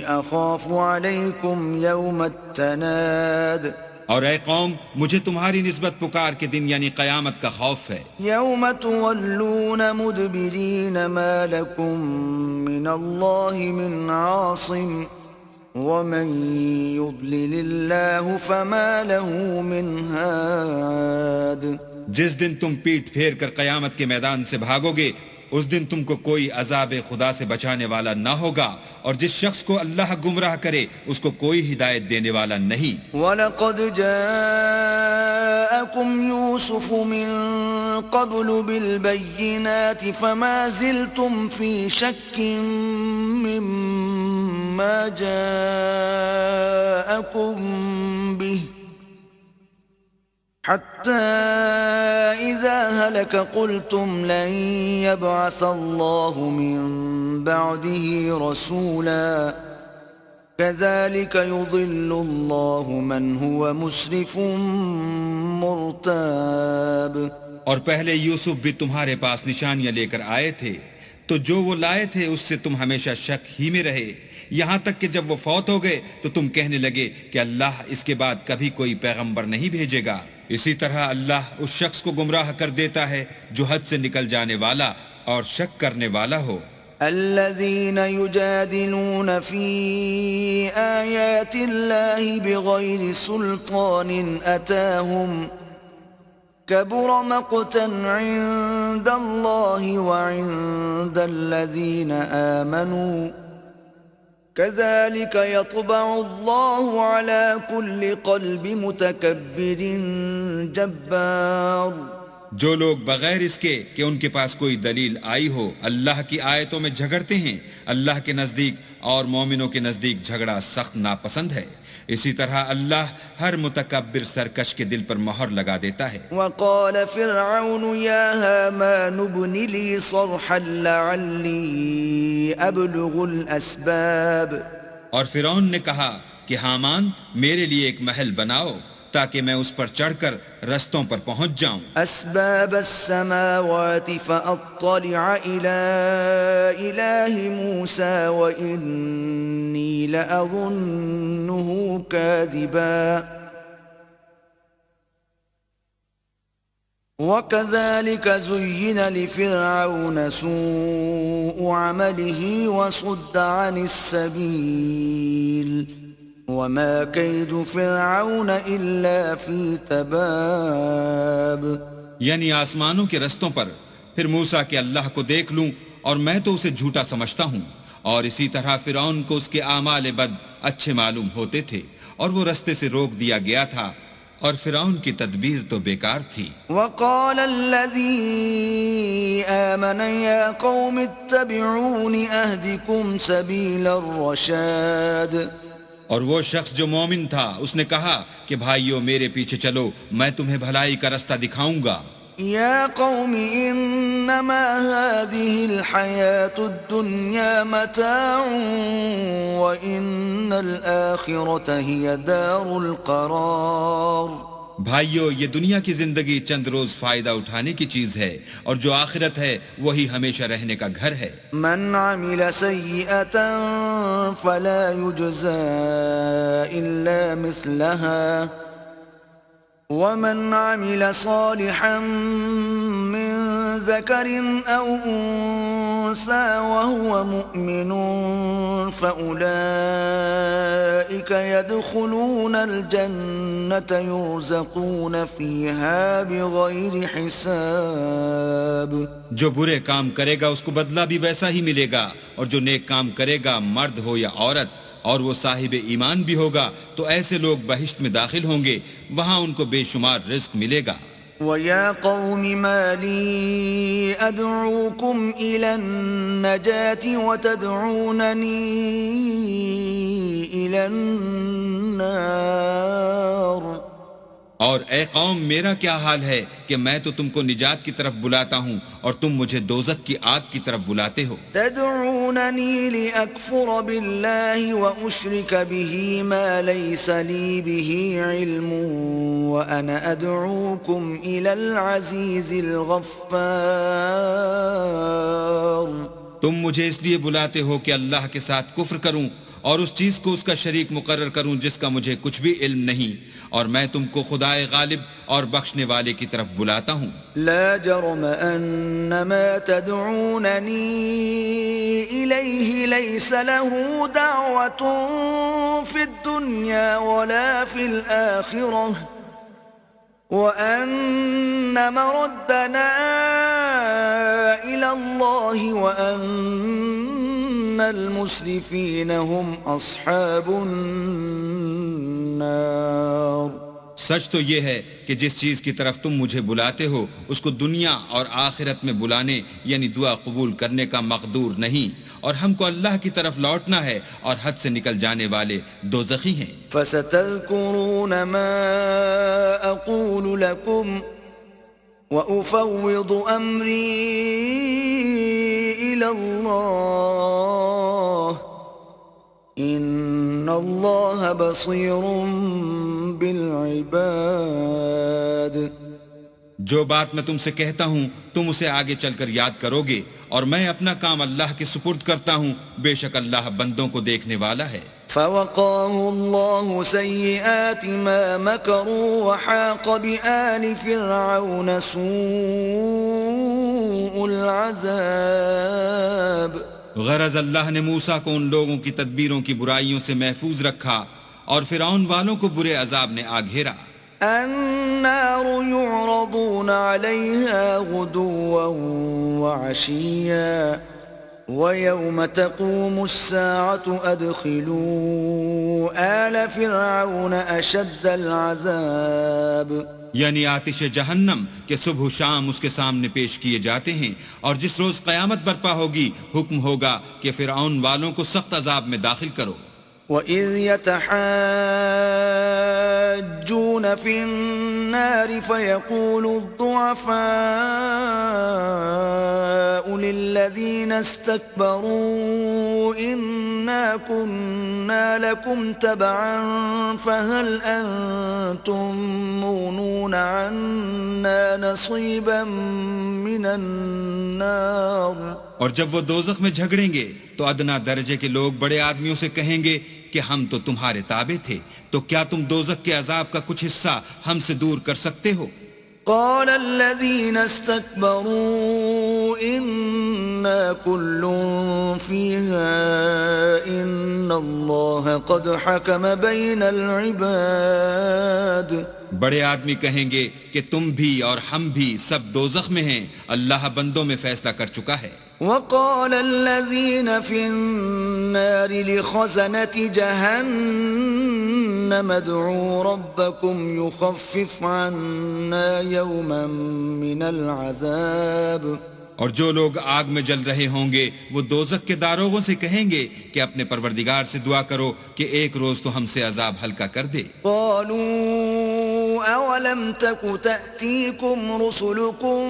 أَخَافُ عَلَيْكُمْ يَوْمَ التَّنَادِ. اور اے قوم، مجھے تمہاری نسبت پکار کے دن یعنی قیامت کا خوف ہے. يَوْمَ تُوَلُّونَ مُدْبِرِينَ مَا لَكُمْ مِنَ اللَّهِ مِنْ عَاصِمٍ وَمَنْ يُضْلِلِ اللَّهُ فَمَا لَهُ مِنْ هَادٍ. جس دن تم پیٹ پھیر کر قیامت کے میدان سے بھاگو گے اس دن تم کو کوئی عذاب خدا سے بچانے والا نہ ہوگا، اور جس شخص کو اللہ گمراہ کرے اس کو کوئی ہدایت دینے والا نہیں. وَلَقَدْ جَاءَكُمْ يُوسُفُ مِنْ قَبْلُ بِالْبَيِّنَاتِ فَمَا زِلْتُمْ فِي شَكٍّ مِّمَّا جَاءَكُمْ بِهِ حتى إذا هلك قلتم لن يبعث الله من بعده رسولا كذلك يضل الله من هو مسرف مرتاب. اور پہلے یوسف بھی تمہارے پاس نشانیاں لے کر آئے تھے، تو جو وہ لائے تھے اس سے تم ہمیشہ شک ہی میں رہے، یہاں تک کہ جب وہ فوت ہو گئے تو تم کہنے لگے کہ اللہ اس کے بعد کبھی کوئی پیغمبر نہیں بھیجے گا. اسی طرح اللہ اس شخص کو گمراہ کر دیتا ہے جو حد سے نکل جانے والا اور شک کرنے والا ہو. الذين يجادلون في آيات الله بغير سلطان أتاهم كبر مقتا عند الله وعند الذين آمنوا كذلك يطبع الله على كل قلب متكبر جبار. جو لوگ بغیر اس کے کہ ان کے پاس کوئی دلیل آئی ہو اللہ کی آیتوں میں جھگڑتے ہیں، اللہ کے نزدیک اور مومنوں کے نزدیک جھگڑا سخت ناپسند ہے. اسی طرح اللہ ہر متکبر سرکش کے دل پر مہر لگا دیتا ہے. وقال فرعون يا هامان ابن لي صرحا لعلي أبلغ الأسباب. اور فرعون نے کہا کہ حامان میرے لیے ایک محل بناؤ تاکہ میں اس پر چڑھ کر رستوں پر پہنچ جاؤں. أسباب السماوات فأطلع إلى إله موسى وإني لأظنه كاذبا. وكذلك زين لفرعون سوء عمله وصد عن السبيل وما كيد فرعون إلا في تباب. یعنی آسمانوں کے رستوں پر پھر موسیٰ کہ اللہ کو دیکھ لوں اور میں تو اسے جھوٹا سمجھتا ہوں، اور اسی طرح فرعون کو اس کے اعمال بد اچھے معلوم ہوتے تھے اور وہ رستے سے روک دیا گیا تھا، اور فرعون کی تدبیر تو بیکار تھی. وقال الذي آمن يا قوم اتبعون أهدكم سبيل الرشاد. اور وہ شخص جو مومن تھا اس نے کہا کہ بھائیو میرے پیچھے چلو، میں تمہیں بھلائی کا رستہ دکھاؤں گا. يا قوم إنما هذه الحياة الدنيا متاع وإن الآخرة هي دار القرار. بھائیو، یہ دنیا کی زندگی چند روز فائدہ اٹھانے کی چیز ہے، اور جو آخرت ہے وہی ہمیشہ رہنے کا گھر ہے. من عمل سيئة فلا يجزى إلا مثلها ومن عمل صالحا من ذكر أو أنثى وهو مؤمن فأولئك يدخلون الجنة يرزقون فيها بغير حساب. جو برے کام کرے گا اس کو بدلہ بھی ویسا ہی ملے گا، اور جو نیک کام کرے گا مرد ہو یا عورت اور وہ صاحب ایمان بھی ہوگا تو ایسے لوگ بہشت میں داخل ہوں گے، وہاں ان کو بے شمار رزق ملے گا. وَيَا قَوْمِ مَا لِي أَدْعُوكُمْ إِلَى النَّجَاةِ وَتَدْعُونَنِي إِلَى النَّارِ. اور اے قوم، میرا کیا حال ہے کہ میں تو تم کو نجات کی طرف بلاتا ہوں اور تم مجھے دوزخ کی آگ کی طرف بلاتے ہو. تدعونني لأكفر بالله وأشرك به ما ليس لي به علم وأنا أدعوكم إلى العزيز الغفار. تم مجھے اس لیے بلاتے ہو کہ اللہ کے ساتھ کفر کروں اور اس چیز کو اس کا شریک مقرر کروں جس کا مجھے کچھ بھی علم نہیں، اور میں تم کو خدائے غالب اور بخشنے والے کی طرف بلاتا ہوں. لا جرم ان ما تدعونني اليه ليس له دعوة في الدنيا ولا في الآخرة وان مردنا الى الله وان المسرفين هم اصحاب النار. سچ تو یہ ہے کہ جس چیز کی طرف تم مجھے بلاتے ہو اس کو دنیا اور آخرت میں بلانے یعنی دعا قبول کرنے کا مقدور نہیں، اور ہم کو اللہ کی طرف لوٹنا ہے، اور حد سے نکل جانے والے دوزخی ہیں. فستذكرون ما اقول لكم وافوض امري الى الله ان الله بصير بالعباد. جو بات میں تم سے کہتا ہوں تم اسے آگے چل کر یاد کرو گے، اور میں اپنا کام اللہ کے سپرد کرتا ہوں، بے شک اللہ بندوں کو دیکھنے والا ہے. فوقاه الله سيئات ما مكروا وحاق بآل فرعون سوء العذاب. غرض اللہ نے موسیٰ کو ان لوگوں کی تدبیروں کی برائیوں سے محفوظ رکھا، اور فرعون والوں کو برے عذاب نے آ گھیرا. النار يعرضون عليها غدوا وعشيا ويوم تقوم الساعة أدخلوا آل فرعون أشد العذاب. یعنی آتش جہنم کہ صبح و شام اس کے سامنے پیش کیے جاتے ہیں، اور جس روز قیامت برپا ہوگی حکم ہوگا کہ فرعون والوں کو سخت عذاب میں داخل کرو. وَإِذْ يَتَحَاجُّونَ فِي النَّارِ فَيَقُولُ الضُّعَفَاءُ لِلَّذِينَ اسْتَكْبَرُوا إِنَّا كُنَّا لَكُمْ تَبَعًا فَهَلْ أَنْتُمْ مُغْنُونَ عَنَّا نَصِيبًا مِنَ النَّارِ. اور جب وہ دوزخ میں جھگڑیں گے تو ادنا درجے کے لوگ بڑے آدمیوں سے کہیں گے کہ ہم تو تمہارے تابع تھے، تو کیا تم دوزخ کے عذاب کا کچھ حصہ ہم سے دور کر سکتے ہو؟ قال الذين استكبروا إنا كل فيها إن الله قد حكم بين العباد. بڑے آدمی کہیں گے کہ تم بھی اور ہم بھی سب دوزخ میں ہیں، اللہ بندوں میں فیصلہ کر چکا ہے. وقال الذين في النار لخزنة جهنم ادعوا ربكم يخفف عنا يوما من العذاب. اور جو لوگ آگ میں جل رہے ہوں گے وہ دوزخ کے داروغوں سے کہیں گے کہ اپنے پروردگار سے دعا کرو کہ ایک روز تو ہم سے عذاب ہلکا کر دے. قالوا أولم تك تأتيكم رسلكم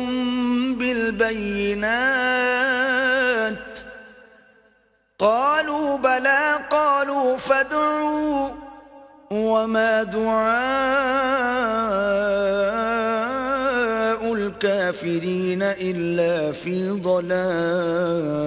بالبينات قالوا بلى قالوا فادعوا وما دعاء الكافرين إلا في ضلال.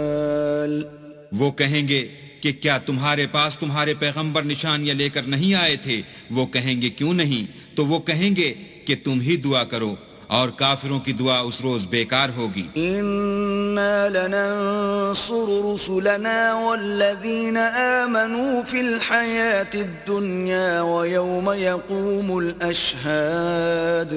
وہ کہیں گے کہ کیا تمہارے پاس تمہارے پیغمبر نشانیاں لے کر نہیں آئے تھے؟ وہ کہیں گے کیوں نہیں؟ تو وہ کہیں گے کہ تم ہی دعا کرو اور کافروں کی دعا اس روز بیکار ہوگی. إنا لننصر رسلنا والذين آمنوا في الحياة الدنيا ويوم يقوم الأشهاد.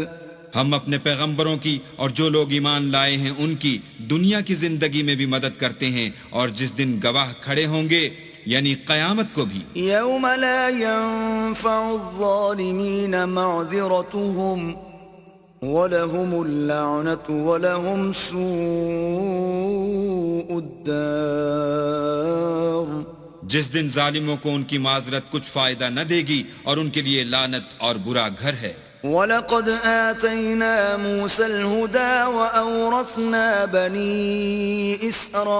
ہم اپنے پیغمبروں کی اور جو لوگ ایمان لائے ہیں ان کی دنیا کی زندگی میں بھی مدد کرتے ہیں اور جس دن گواہ کھڑے ہوں گے یعنی قیامت کو بھی. يوم لا ينفع الظالمين معذرتهم وَلَهُمُ اللَّعْنَةُ وَلَهُمْ سُوءُ الدَّارِ. جس دن ظالموں کو ان کی معذرت کچھ فائدہ نہ دے گی اور ان کے لیے لعنت اور برا گھر ہے. وَلَقَدْ آتَيْنَا مُوسَى الْهُدَى وَأَوْرَثْنَا بَنِي إِسْرَائِيلَ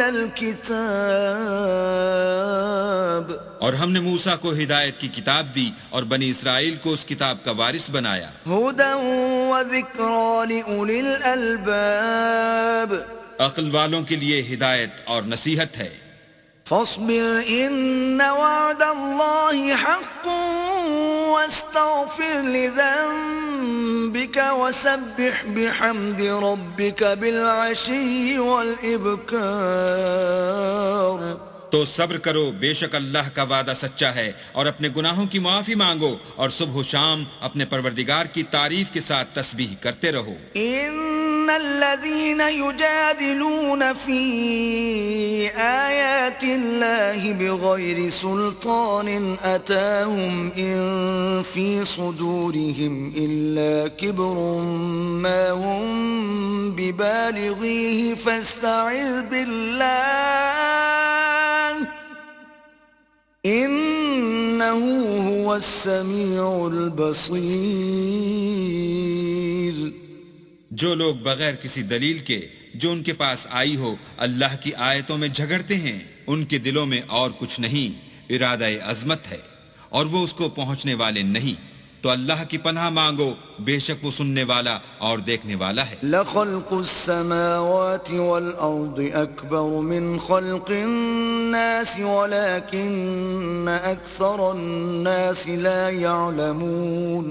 الْكِتَابَ. اور ہم نے موسیٰ کو ہدایت کی کتاب دی اور بنی اسرائیل کو اس کتاب کا وارث بنایا. هُدًى وَذِكْرَى لِأُولِي الْأَلْبَابِ. عقل والوں کے لیے ہدایت اور نصیحت ہے. فاصبر إن وعد الله حق واستغفر لذنبك وسبح بحمد ربك بالعشي والإبكار. تو صبر کرو، بے شک اللہ کا وعدہ سچا ہے، اور اپنے گناہوں کی معافی مانگو اور صبح و شام اپنے پروردگار کی تعریف کے ساتھ تسبیح کرتے رہو. إن الذين يجادلون في آيات الله بغير سلطان أتاهم إن في صدورهم إلا كبر ما هم ببالغيه فاستعذ بالله إنه هو السميع البصير. جو لوگ بغیر کسی دلیل کے جو ان کے پاس آئی ہو اللہ کی آیتوں میں جھگڑتے ہیں، ان کے دلوں میں اور کچھ نہیں، ارادہ عظمت ہے اور وہ اس کو پہنچنے والے نہیں. تو اللہ کی پناہ مانگو، بے شک وہ سننے والا اور دیکھنے والا ہے. لخلق السماوات والأرض أكبر من خلق الناس ولكن أكثر الناس لا يعلمون.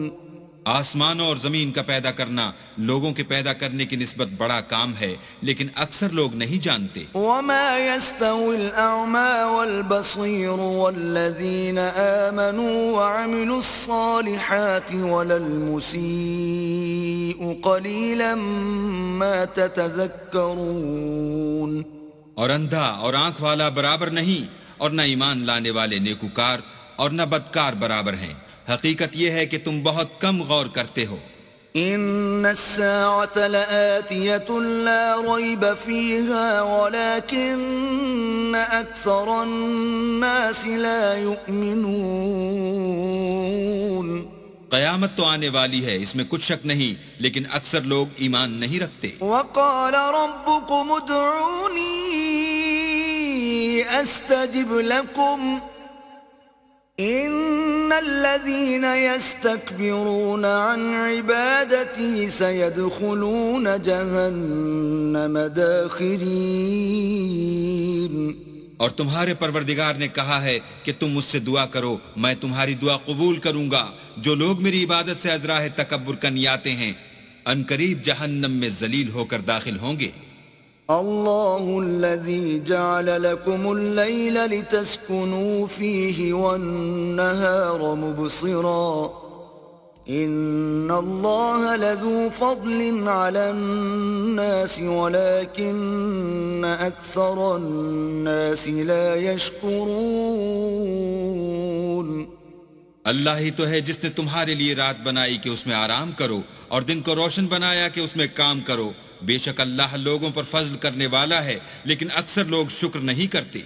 آسمانوں اور زمین کا پیدا کرنا لوگوں کے پیدا کرنے کی نسبت بڑا کام ہے، لیکن اکثر لوگ نہیں جانتے. وما يستوي الأعمى والبصير والذين آمنوا وعملوا الصالحات ولا المسيء قليلا ما تتذكرون. اور اندھا اور آنکھ والا برابر نہیں، اور نہ ایمان لانے والے نیکوکار اور نہ بدکار برابر ہیں. حقیقت یہ ہے کہ تم بہت کم غور کرتے ہو. إن الساعة لآتية لا ريب فيها ولكن أكثر الناس لا يؤمنون. قیامت تو آنے والی ہے، اس میں کچھ شک نہیں، لیکن اکثر لوگ ایمان نہیں رکھتے. وقال ربكم ادعوني أستجب لكم إن الذين يستكبرون عن عبادتي سيدخلون جهنم داخرين. اور تمہارے پروردگار نے کہا ہے کہ تم مجھ سے دعا کرو، میں تمہاری دعا قبول کروں گا. جو لوگ میری عبادت سے ازراہ تکبر کرنے آتے ہیں ان قریب جہنم میں ذلیل ہو کر داخل ہوں گے. الله الذي جعل لكم الليل لتسكنوا فيه والنهار مبصرا إن الله لذو فضل على الناس ولكن أكثر الناس لا يشكرون. اللہ ہی تو ہے جس نے تمہارے لیے رات بنائی کہ اس میں آرام کرو اور دن کو روشن بنایا کہ اس میں کام کرو. بے شک اللہ لوگوں پر فضل کرنے والا ہے لیکن اکثر لوگ شکر نہیں کرتے.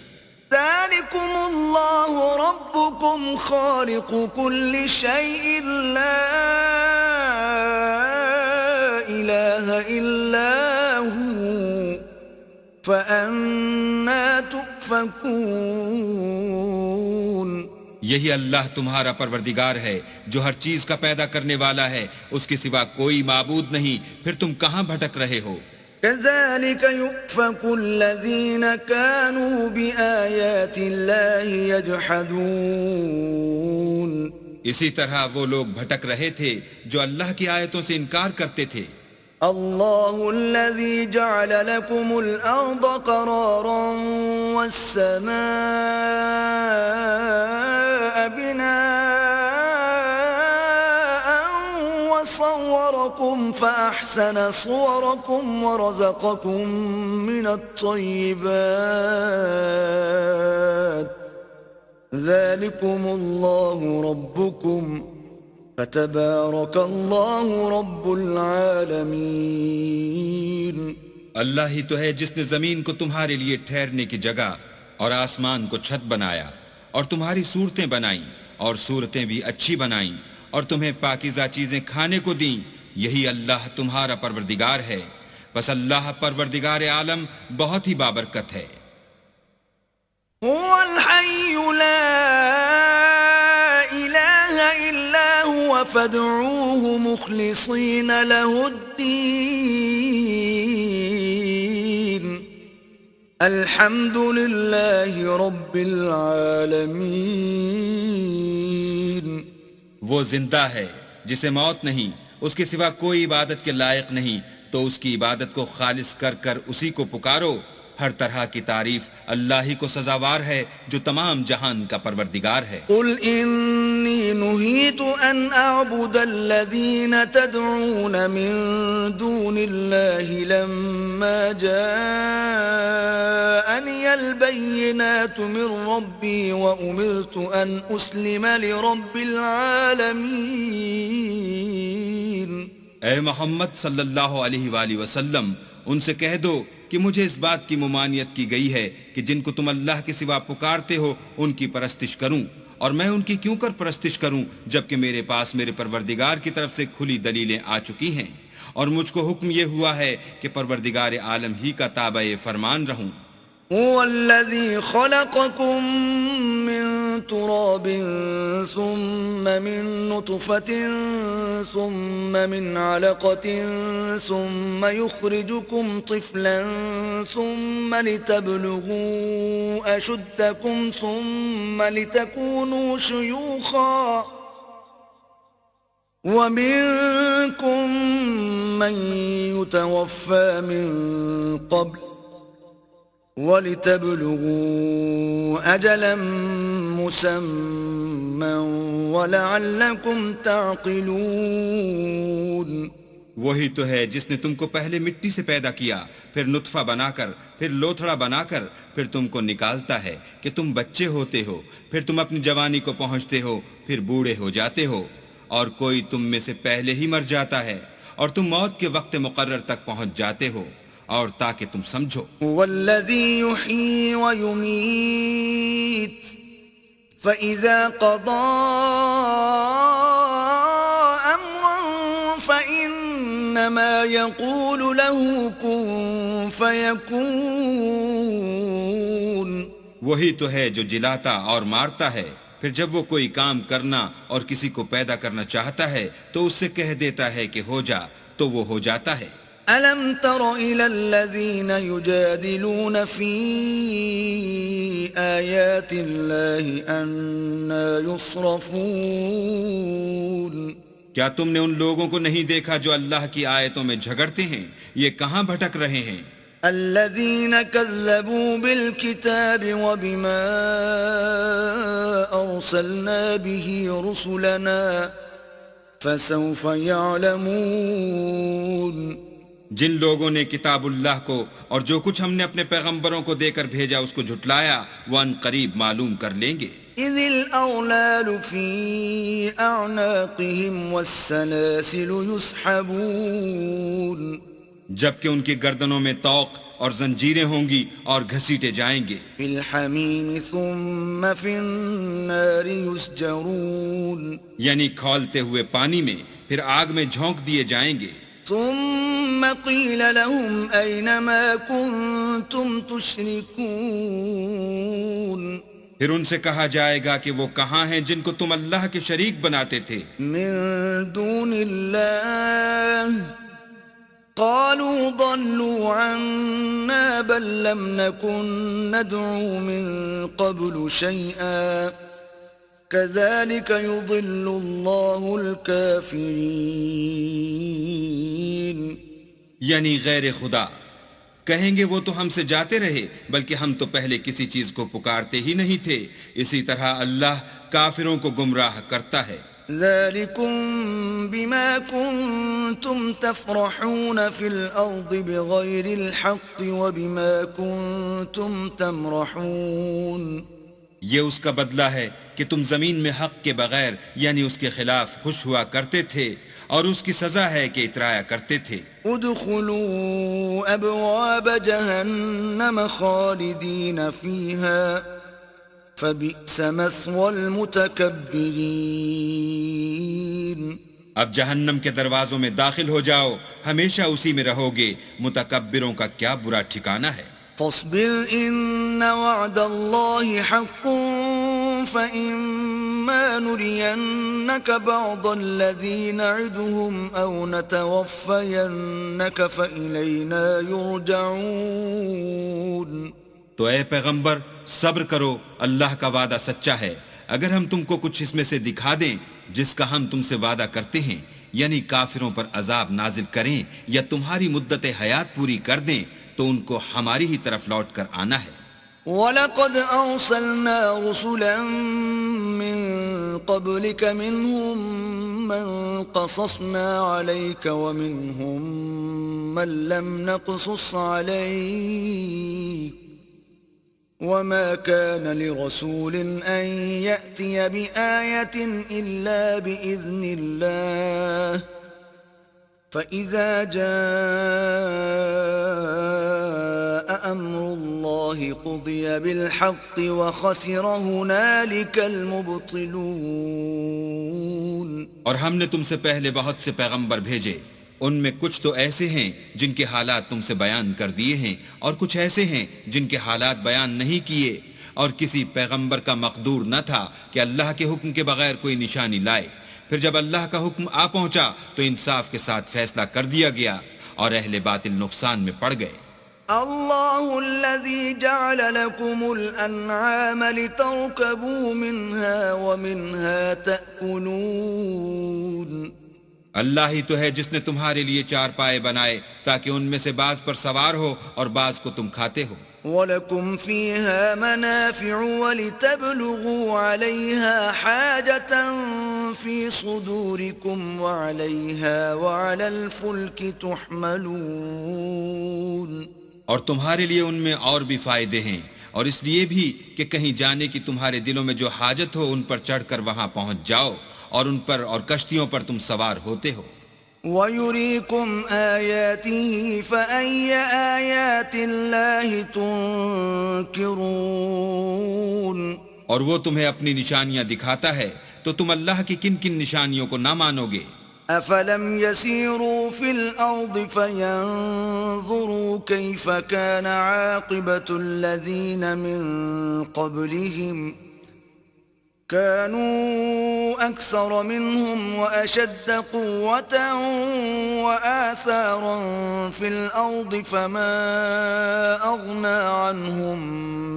ذلكم الله ربكم خالق كل شيء لا إله إلا هو فأنا تؤفكون. یہی اللہ تمہارا پروردگار ہے جو ہر چیز کا پیدا کرنے والا ہے، اس کے سوا کوئی معبود نہیں، پھر تم کہاں بھٹک رہے ہو؟ كذلك يؤفك الذين كانوا بآيات الله يجحدون. اسی طرح وہ لوگ بھٹک رہے تھے جو اللہ کی آیتوں سے انکار کرتے تھے. الله الذي جعل لكم الأرض قرارا والسماء بناء وصوركم فأحسن صوركم ورزقكم من الطيبات ذلكم الله ربكم فتبارك الله رب العالمین. اللہ ہی تو ہے جس نے زمین کو تمہارے لیے ٹھہرنے کی جگہ اور آسمان کو چھت بنایا اور تمہاری صورتیں بنائیں اور صورتیں بھی اچھی بنائیں اور تمہیں پاکیزہ چیزیں کھانے کو دیں. یہی اللہ تمہارا پروردگار ہے، بس اللہ پروردگار عالم بہت ہی بابرکت ہے. هو الحي لا إله إلا هو فادعوه مخلصين له الدين الحمد لله رب العالمين. وہ زندہ ہے جسے موت نہیں، اس کے سوا کوئی عبادت کے لائق نہیں، تو اس کی عبادت کو خالص کر کر اسی کو پکارو. ہر طرح کی تعریف اللہ ہی کو سزاوار ہے جو تمام جہان کا پروردگار ہے. قل انی نہیت ان اعبد الذین تدعون من دون اللہ لما جاءنی البینات من ربی وامرت ان اسلم لرب العالمین. اے محمد صلی اللہ علیہ وآلہ وسلم، ان سے کہہ دو کہ مجھے اس بات کی ممانعت کی گئی ہے کہ جن کو تم اللہ کے سوا پکارتے ہو ان کی پرستش کروں، اور میں ان کی کیوں کر پرستش کروں جبکہ میرے پاس میرے پروردگار کی طرف سے کھلی دلیلیں آ چکی ہیں، اور مجھ کو حکم یہ ہوا ہے کہ پروردگار عالم ہی کا تابع فرمان رہوں. هو الذي خلقكم من تراب ثم من نطفة ثم من علقة ثم يخرجكم طفلا ثم لتبلغوا أشدكم ثم لتكونوا شيوخا ومنكم من يتوفى من قبل وَلِتَبْلُغُوا أَجَلًا مُّسَمًّى وَلَعَلَّكُمْ تَعْقِلُونَ. وہی تو ہے جس نے تم کو پہلے مٹی سے پیدا کیا، پھر نطفہ بنا کر، پھر لوتھڑا بنا کر، پھر تم کو نکالتا ہے کہ تم بچے ہوتے ہو، پھر تم اپنی جوانی کو پہنچتے ہو، پھر بوڑھے ہو جاتے ہو، اور کوئی تم میں سے پہلے ہی مر جاتا ہے، اور تم موت کے وقت مقرر تک پہنچ جاتے ہو، اور تاکہ تم سمجھو. والذی یحیی ویمیت فإذا قضى أمرا فإنما يقول له كن فيكون. وہی تو ہے جو جلاتا اور مارتا ہے، پھر جب وہ کوئی کام کرنا اور کسی کو پیدا کرنا چاہتا ہے تو اس سے کہہ دیتا ہے کہ ہو جا، تو وہ ہو جاتا ہے. أَلَمْ تَرَ إِلَى الَّذِينَ يُجَادِلُونَ فِي آيَاتِ اللَّهِ أَنَّى يُصْرَفُونَ. کیا تم نے ان لوگوں کو نہیں دیکھا جو اللہ کی آیتوں میں جھگڑتے ہیں؟ یہ کہاں بھٹک رہے ہیں؟ الَّذِينَ كَذَّبُوا بِالْكِتَابِ وَبِمَا أَرْسَلْنَا بِهِ رُسُلَنَا فَسَوْفَ يَعْلَمُونَ. جن لوگوں نے کتاب اللہ کو اور جو کچھ ہم نے اپنے پیغمبروں کو دے کر بھیجا اس کو جھٹلایا، وہ ان قریب معلوم کر لیں گے. إذ الأغلال في أعناقهم والسلاسل يسحبون جبکہ ان کی گردنوں میں طوق اور زنجیریں ہوں گی اور گھسیٹے جائیں گے. في الحميم ثم في النار يسجرون یعنی کھولتے ہوئے پانی میں، پھر آگ میں جھونک دیے جائیں گے. ثم قيل لهم أين ما كنتم تشركون پھر ان سے کہا جائے گا کہ وہ کہاں ہیں جن کو تم اللہ کے شریک بناتے تھے من دون الله قالوا ضلوا عنا بل لم نكن ندعو من قبل شيئا كذلك يضل الله الكافرين یعنی غیر خدا. کہیں گے وہ تو ہم سے جاتے رہے بلکہ ہم تو پہلے کسی چیز کو پکارتے ہی نہیں تھے. اسی طرح اللہ کافروں کو گمراہ کرتا ہے. ذلكم بما كنتم تفرحون في الأرض بغير الحق وبما كنتم تمرحون یہ اس کا بدلہ ہے کہ تم زمین میں حق کے بغیر یعنی اس کے خلاف خوش ہوا کرتے تھے، اور اس کی سزا ہے کہ اترایا کرتے تھے. ادخلوا ابواب جہنم خالدین فیہا فبئس مثوى المتکبرین. اب جہنم کے دروازوں میں داخل ہو جاؤ، ہمیشہ اسی میں رہو گے. متکبروں کا کیا برا ٹھکانہ ہے. فاصبر ان وعد اللہ حق فإما نرينك بعض الذي نعدهم أو نتوفينك فإلينا يرجعون. تو اے پیغمبر صبر کرو، اللہ کا وعدہ سچا ہے. اگر ہم تم کو کچھ اس میں سے دکھا دیں جس کا ہم تم سے وعدہ کرتے ہیں، یعنی کافروں پر عذاب نازل کریں یا تمہاری مدت حیات پوری کر دیں، تو ان کو ہماری ہی طرف لوٹ کر آنا ہے. وَلَقَدْ أَرْسَلْنَا رُسُلًا مِّن قَبْلِكَ مِنْهُمْ مَنْ قَصَصْنَا عَلَيْكَ وَمِنْهُمْ مَنْ لَمْ نَقْصُصْ عَلَيْكَ وَمَا كَانَ لِرَسُولٍ أَنْ يَأْتِيَ بِآيَةٍ إِلَّا بِإِذْنِ اللَّهِ فَإِذَا جَاءَ أَمْرُ اللَّهِ قُضِيَ بِالْحَقِّ وَخَسِرَ هُنَالِكَ الْمُبْطِلُونَ. اور ہم نے تم سے پہلے بہت سے پیغمبر بھیجے، ان میں کچھ تو ایسے ہیں جن کے حالات تم سے بیان کر دیے ہیں، اور کچھ ایسے ہیں جن کے حالات بیان نہیں کیے. اور کسی پیغمبر کا مقدور نہ تھا کہ اللہ کے حکم کے بغیر کوئی نشانی لائے. پھر جب اللہ کا حکم آ پہنچا تو انصاف کے ساتھ فیصلہ کر دیا گیا، اور اہل باطل نقصان میں پڑ گئے. اللہ الذي جعل لكم الانعام لتركبوا منها ومنها تأكلون. اللہ ہی تو ہے جس نے تمہارے لیے چار پائے بنائے تاکہ ان میں سے بعض پر سوار ہو اور بعض کو تم کھاتے ہو. وَلَكُمْ فِيهَا مَنَافِعُ وَلِتَبْلُغُوا عَلَيْهَا حَاجَةً فِي صُدُورِكُمْ وَعَلَيْهَا وَعَلَى الْفُلْكِ تُحْمَلُونَ. اور تمہارے لیے ان میں اور بھی فائدے ہیں، اور اس لیے بھی کہ کہیں جانے کی تمہارے دلوں میں جو حاجت ہو ان پر چڑھ کر وہاں پہنچ جاؤ، اور ان پر اور کشتیوں پر تم سوار ہوتے ہو. وَيُرِيكُمْ آيَاتِهِ فَأَيَّ آيَاتِ اللَّهِ تُنْكِرُونَ. اور وہ تمہیں اپنی نشانیاں دکھاتا ہے تو تم اللہ کی کن کن نشانیوں کو نہ مانو گے. أَفَلَمْ يَسِيرُوا فِي الْأَرْضِ فَيَنْظُرُوا كَيْفَ كَانَ عَاقِبَةُ الَّذِينَ مِنْ قَبْلِهِمْ كانوا أكثر منهم وأشد قوة وآثارا في الأرض فما أغنى عنهم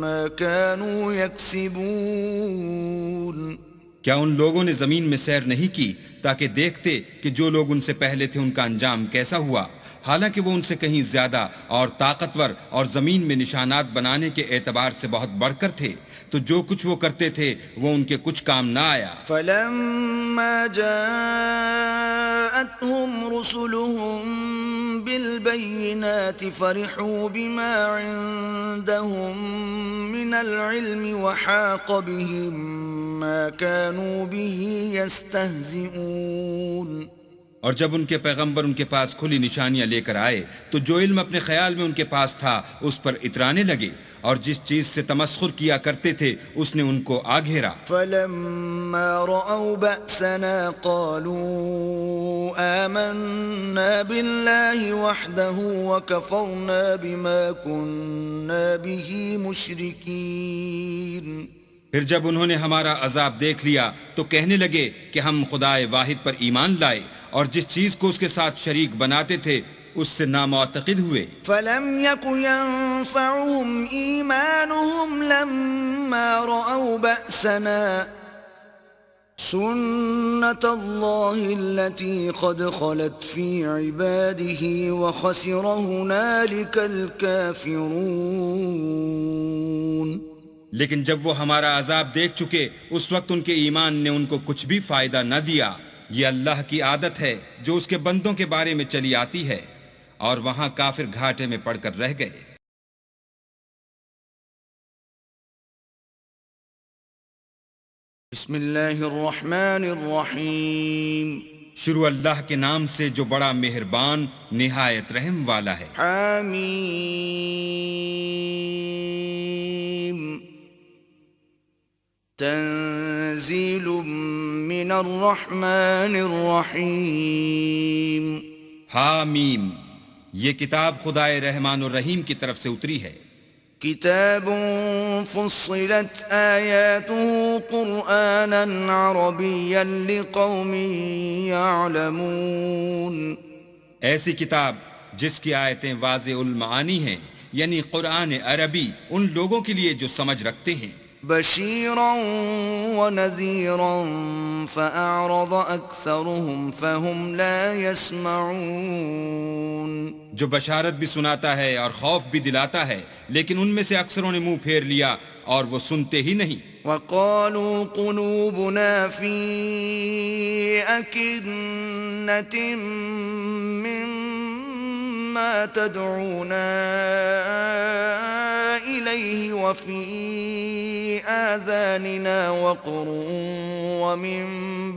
ما كانوا يكسبون. کیا ان لوگوں نے زمین میں سیر نہیں کی تاکہ دیکھتے کہ جو لوگ ان سے پہلے تھے ان کا انجام کیسا ہوا، حالانکہ وہ ان سے کہیں زیادہ اور طاقتور اور زمین میں نشانات بنانے کے اعتبار سے بہت بڑھ کر تھے، تو جو کچھ وہ کرتے تھے وہ ان کے کچھ کام نہ آیا. فَلَمَّا جَاءَتْهُمْ رُسُلُهُم بالبينات فرحوا بما عندهم من العلم وحاق بهم ما كانوا به يستهزئون اور جب ان کے پیغمبر ان کے پاس کھلی نشانیاں لے کر آئے تو جو علم اپنے خیال میں ان کے پاس تھا اس پر اترانے لگے، اور جس چیز سے تمسخر کیا کرتے تھے اس نے ان کو آ گھیرا۔ فلما رأوا بأسنا قالوا آمنا بالله وحده وكفرنا بما كنا به مشركين۔ پھر جب انہوں نے ہمارا عذاب دیکھ لیا تو کہنے لگے کہ ہم خدائے واحد پر ایمان لائے اور جس چیز کو اس کے ساتھ شریک بناتے تھے اس سے نامعتقد ہوئے۔ فلم يك ينفعهم إيمانهم لما رأوا بأسنا سنة الله التي قد خلت في عباده وخسر هنالك الكافرون۔ لیکن جب وہ ہمارا عذاب دیکھ چکے اس وقت ان کے ایمان نے ان کو کچھ بھی فائدہ نہ دیا۔ یہ اللہ کی عادت ہے جو اس کے بندوں کے بارے میں چلی آتی ہے، اور وہاں کافر گھاٹے میں پڑ کر رہ گئے۔ بسم اللہ الرحمن الرحیم۔ شروع اللہ کے نام سے جو بڑا مہربان نہایت رحم والا ہے۔ حمیم تنزیل من الرحمن الرحیم۔ حامیم، یہ کتاب خدائے رحمان الرحیم کی طرف سے اتری ہے۔ کتاب فصلت آیاته قرآنا عربیا لقوم یعلمون۔ ایسی کتاب جس کی آیتیں واضح المعانی ہیں، یعنی قرآن عربی ان لوگوں کے لیے جو سمجھ رکھتے ہیں۔ بشیرا ونذیرا فأعرض اکثرهم فهم لا يسمعون۔ جو بشارت بھی سناتا ہے اور خوف بھی دلاتا ہے، لیکن ان میں سے اکثروں نے منہ پھیر لیا اور وہ سنتے ہی نہیں۔ وقالوا قلوبنا في أكنة مما تدعونا إليه وفي آذاننا وقر ومن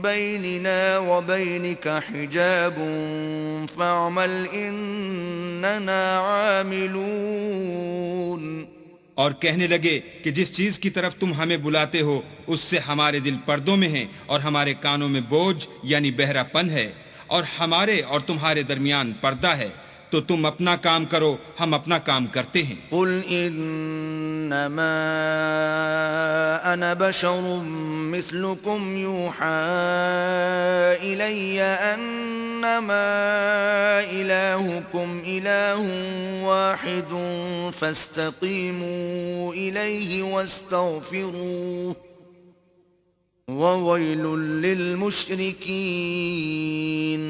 بيننا وبينك حجاب فاعمل إننا عاملون۔ اور کہنے لگے کہ جس چیز کی طرف تم ہمیں بلاتے ہو اس سے ہمارے دل پردوں میں ہیں اور ہمارے کانوں میں بوجھ یعنی بہرا پن ہے، اور ہمارے اور تمہارے درمیان پردہ ہے، تو تم اپنا کام کرو، ہم اپنا کام کرتے ہیں۔ قل انما انا بشر مثلكم يوحى الي انما الهكم اله واحد فاستقيموا اليه واستغفروه وويل للمشركين۔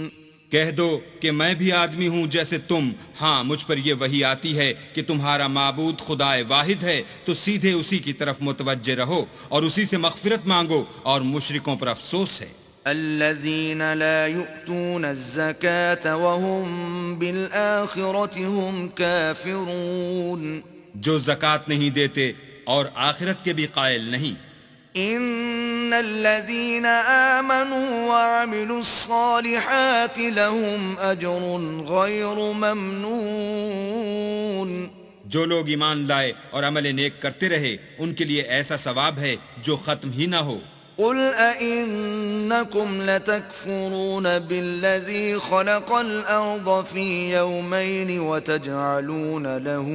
کہہ دو کہ میں بھی آدمی ہوں جیسے تم، ہاں مجھ پر یہ وحی آتی ہے کہ تمہارا معبود خدائے واحد ہے، تو سیدھے اسی کی طرف متوجہ رہو اور اسی سے مغفرت مانگو، اور مشرکوں پر افسوس ہے۔ الذين لا يؤتون الزكاة وهم بالآخرة هم كافرون۔ جو زکوٰۃ نہیں دیتے اور آخرت کے بھی قائل نہیں۔ ان الذين آمنوا وعملوا الصالحات لهم اجر غير ممنون۔ جو لوگ ایمان لائے اور عمل نیک کرتے رہے ان کے لیے ایسا ثواب ہے جو ختم ہی نہ ہو۔ قل أئنكم لتكفرون بالذي خلق الأرض في يومين وتجعلون له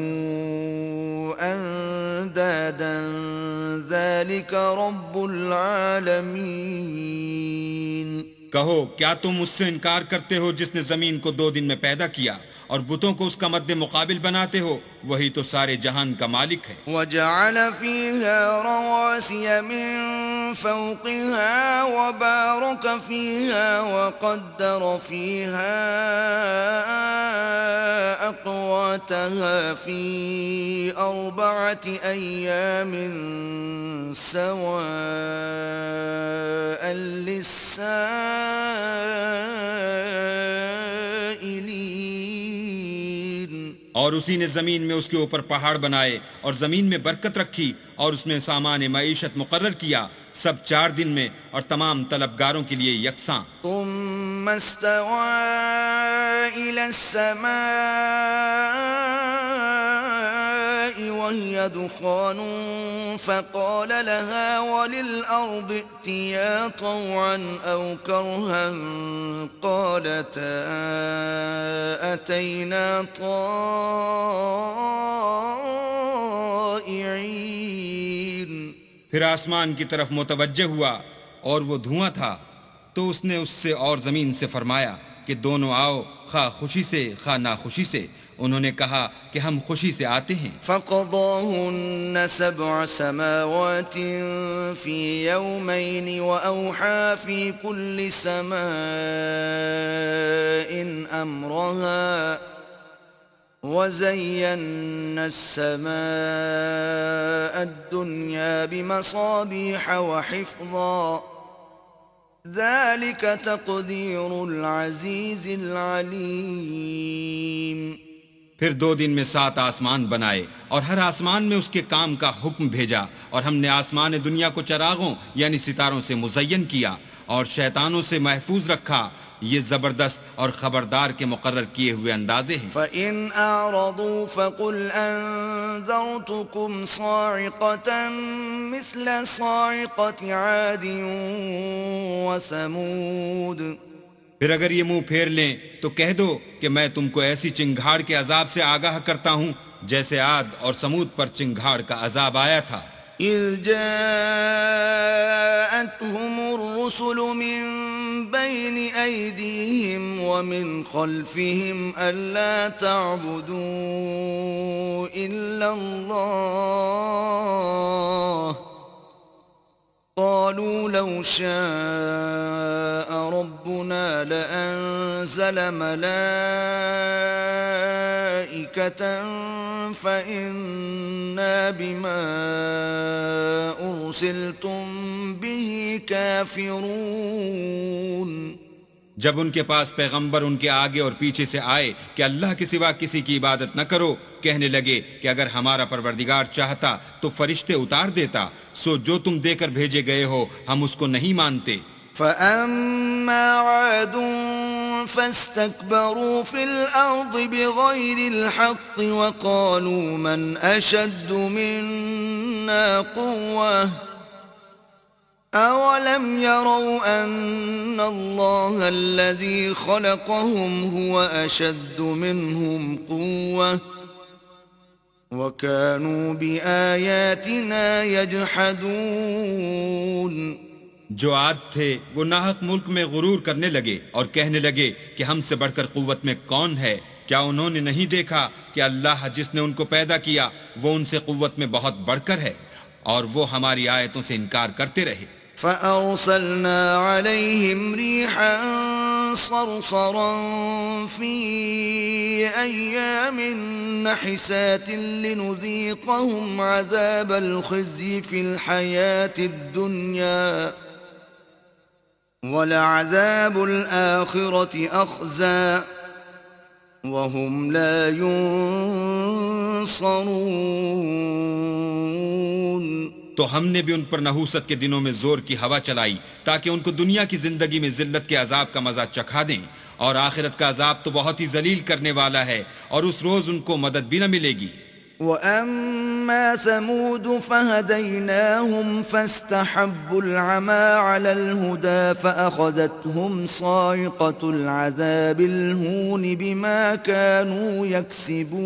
أندادا ذلك رب العالمين۔ کہو کیا تم اس سے انکار کرتے ہو جس نے زمین کو 2 دن میں پیدا کیا اور بتوں کو اس کا مد مقابل بناتے ہو؟ وہی تو سارے جہان کا مالک ہے۔ وجعل فيها رواسي من فوقها وبارك فيها وقدر فيها أقواتها في 4 أيام سواء للسائلين۔ اور اسی نے زمین میں اس کے اوپر پہاڑ بنائے اور زمین میں برکت رکھی اور اس میں سامان معیشت مقرر کیا، سب 4 دن میں اور تمام طلبگاروں کے لیے یکساں۔ ثم استوى إلى السماء وهي دخان فقال لها وللأرض ائتيا طوعا أو كرها قالتا أتينا طائعين۔ پھر آسمان کی طرف متوجہ ہوا اور وہ دھواں تھا، تو اس نے اس سے اور زمین سے فرمایا کہ دونوں آؤ، خواہ خوشی سے خواہ ناخوشی سے۔ انہوں نے کہا کہ ہم خوشی سے آتے ہیں۔ فقضاهن 7 سماوات في يومين وأوحى في كل سماء أمرها وزينا السماء الدنيا بمصابيح وحفظا ذلك تقدير العزيز العليم۔ پھر 2 دن میں 7 آسمان بنائے اور ہر آسمان میں اس کے کام کا حکم بھیجا، اور ہم نے آسمان دنیا کو چراغوں یعنی ستاروں سے مزین کیا اور شیطانوں سے محفوظ رکھا۔ یہ زبردست اور خبردار کے مقرر کیے ہوئے اندازے ہیں۔ فَإِنْ أَعْرَضُوا فَقُلْ أَنذَرْتُكُمْ صَاعِقَةً مِثْلَ صَاعِقَةِ عَادٍ وَثَمُودَ۔ پھر اگر یہ منہ پھیر لیں تو کہہ دو کہ میں تم کو ایسی چنگھاڑ کے عذاب سے آگاہ کرتا ہوں جیسے عاد اور سمود پر چنگھاڑ کا عذاب آیا تھا۔ إِذْ جَاءَتْهُمُ الرُّسُلُ مِنْ بَيْنِ أَيْدِيهِمْ وَمِنْ خَلْفِهِمْ أَلَّا تَعْبُدُوا إِلَّا اللَّهَ قَالُوا لَوْ شَاءَ رَبُّنَا لَأَنزَلَ مَلَائِكَةً فَإِنَّا بِمَا أُرْسِلْتُمْ بِهِ كَافِرُونَ۔ جب ان کے پاس پیغمبر ان کے آگے اور پیچھے سے آئے کہ اللہ کے سوا کسی کی عبادت نہ کرو، کہنے لگے کہ اگر ہمارا پروردگار چاہتا تو فرشتے اتار دیتا، سو جو تم دے کر بھیجے گئے ہو ہم اس کو نہیں مانتے۔ فَأَمَّا عَادٌ فَاسْتَكْبَرُوا فِي الْأَرْضِ بِغَيْرِ الْحَقِّ وَقَالُوا مَنْ أَشَدُّ مِنَّا قُوَّةً أَوَلَمْ يَرَوْا أَنَّ اللَّهَ الَّذِي خَلَقَهُمْ هُوَ أَشَدُّ مِنْهُمْ قُوَّةً وَكَانُوا بِآيَاتِنَا يَجْحَدُونَ۔ جو عاد تھے وہ ناحق ملک میں غرور کرنے لگے اور کہنے لگے کہ ہم سے بڑھ کر قوت میں کون ہے؟ کیا انہوں نے نہیں دیکھا کہ اللہ جس نے ان کو پیدا کیا وہ ان سے قوت میں بہت بڑھ کر ہے، اور وہ ہماری آیتوں سے انکار کرتے رہے۔ فَأَرْسَلْنَا عَلَيْهِمْ رِيحًا صَرْصَرًا فِي أَيَّامٍ نَحِسَاتٍ لِنُذِيقَهُمْ عَذَابَ الْخِزْيِ فِي الْحَيَاةِ الدُّنْيَا وَلَعَذَابُ الْآخِرَةِ أَخْزَىٰ وَهُمْ لَا يُنصَرُونَ۔ تو ہم نے بھی ان پر نحوست کے دنوں میں زور کی ہوا چلائی تاکہ ان کو دنیا کی زندگی میں ذلت کے عذاب کا مزہ چکھا دیں، اور آخرت کا عذاب تو بہت ہی ذلیل کرنے والا ہے، اور اس روز ان کو مدد بھی نہ ملے گی۔ وَأَمَّا ثَمُودُ فَهَدَيْنَاهُمْ فَاسْتَحَبُّوا الْعَمَى عَلَى الْهُدَى فَأَخَذَتْهُمْ صَاعِقَةُ الْعَذَابِ الْهُونِ بِمَا كَانُوا يَكْسِبُونَ۔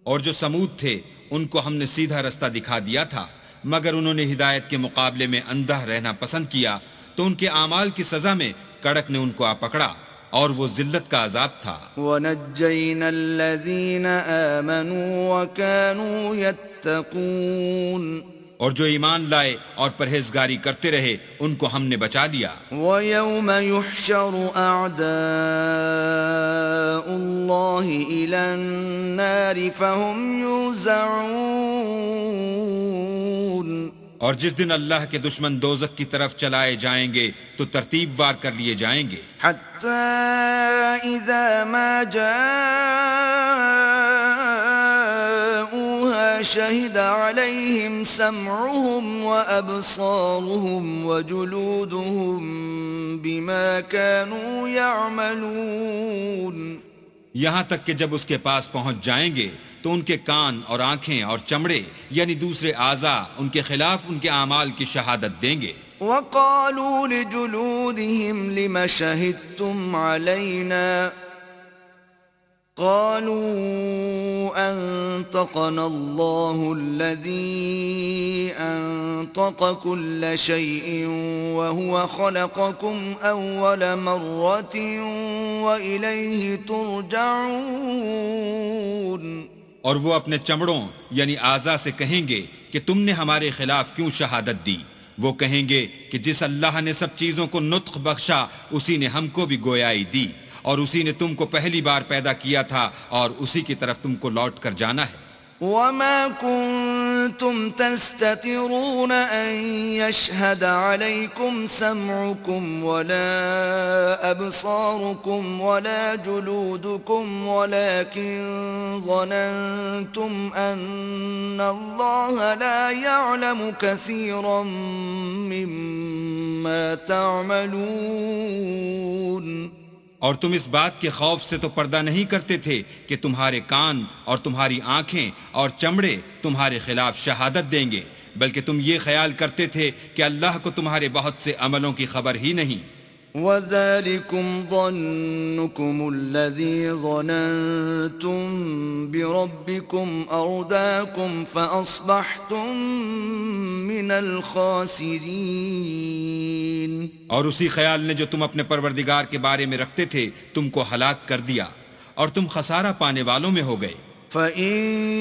اور جو سمود تھے ان کو ہم نے سیدھا رستہ دکھا دیا تھا، مگر انہوں نے ہدایت کے مقابلے میں اندھا رہنا پسند کیا، تو ان کے اعمال کی سزا میں کڑک نے ان کو آ پکڑا، اور وہ ذلت کا عذاب تھا۔ وَنَجَّيْنَا الَّذِينَ آمَنُوا وَكَانُوا يَتَّقُونَ۔ اور جو ایمان لائے اور پرہیزگاری کرتے رہے ان کو ہم نے بچا لیا۔ وَيَوْمَ يُحْشَرُ أَعْدَاءُ اللَّهِ إِلَى النَّارِ فَهُمْ يُوزَعُونَ۔ اور جس دن اللہ کے دشمن دوزخ کی طرف چلائے جائیں گے تو ترتیب وار کر لیے جائیں گے، حتى إذا ما جاءوها شهد عليهم سمعهم وأبصارهم وجلودهم بما كانوا يعملون. یہاں تک کہ جب اس کے پاس پہنچ جائیں گے تو ان کے کان اور آنکھیں اور چمڑے یعنی دوسرے اعضاء ان کے خلاف ان کے اعمال کی شہادت دیں گے. وقالوا لجلودهم لم شهدتم علينا قالوا أنطقنا الله الذي أنطق كل شيء وهو خلقكم أول مرة وإليه ترجعون. اور وہ اپنے چمڑوں یعنی اعضاء سے کہیں گے کہ تم نے ہمارے خلاف کیوں شہادت دی؟ وہ کہیں گے کہ جس اللہ نے سب چیزوں کو نطق بخشا اسی نے ہم کو بھی گویائی دی، اور اسی نے تم کو پہلی بار پیدا کیا تھا اور اسی کی طرف تم کو لوٹ کر جانا ہے. وما كنتم تستترون أن يشهد عليكم سمعكم ولا أبصاركم ولا جلودكم ولكن ظننتم أن الله لا يعلم كثيرا مما تعملون. اور تم اس بات کے خوف سے تو پردہ نہیں کرتے تھے کہ تمہارے کان اور تمہاری آنکھیں اور چمڑے تمہارے خلاف شہادت دیں گے، بلکہ تم یہ خیال کرتے تھے کہ اللہ کو تمہارے بہت سے عملوں کی خبر ہی نہیں. وَذَلِكُمْ ظَنُّكُمُ الَّذِي ظَنَنْتُمْ بِرَبِّكُمْ أَرْدَاكُمْ فَأَصْبَحْتُمْ مِنَ الْخَاسِرِينَ. اور اسی خیال نے جو تم اپنے پروردگار کے بارے میں رکھتے تھے تم کو ہلاک کر دیا اور تم خسارہ پانے والوں میں ہو گئے. فَإِن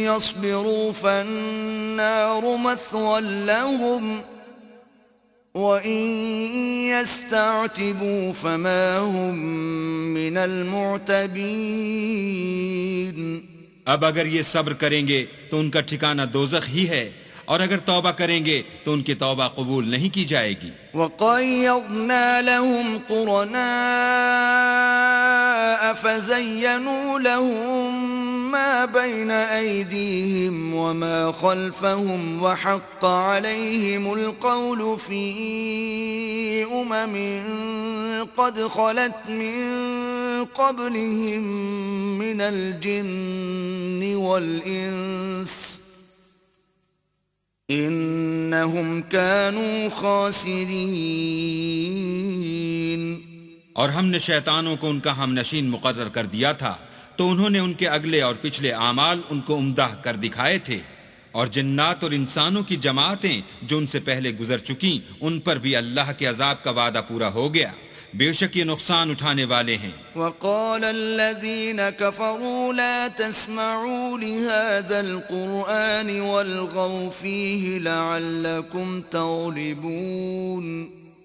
يَصْبِرُوا فَالنَّارُ مَثْوًى لَهُمْ وَإِن يَسْتَعْتِبُوا فَمَا هُمْ مِنَ الْمُعْتَبِينَ. اب اگر یہ صبر کریں گے تو ان کا ٹھکانہ دوزخ ہی ہے، اور اگر توبہ کریں گے تو ان کی توبہ قبول نہیں کی جائے گی. وَقَيَّضْنَا لَهُمْ قُرَنَاءَ فَزَيَّنُوا لَهُم مَّا بَيْنَ أَيْدِيهِمْ وَمَا خَلْفَهُمْ وَحَقَّ عَلَيْهِمُ الْقَوْلُ فِي أُمَمٍ قَدْ خَلَتْ مِن قَبْلِهِم مِّنَ الْجِنِّ وَالْإِنسِ انہم کانوا خاسرین. اور ہم نے شیطانوں کو ان کا ہم نشین مقرر کر دیا تھا تو انہوں نے ان کے اگلے اور پچھلے اعمال ان کو عمدہ کر دکھائے تھے، اور جنات اور انسانوں کی جماعتیں جو ان سے پہلے گزر چکیں ان پر بھی اللہ کے عذاب کا وعدہ پورا ہو گیا، بے شک یہ نقصان اٹھانے والے ہیں. وقال الذين كفروا لا تسمعوا لهذا القرآن والغوا فيه لعلكم تغلبون.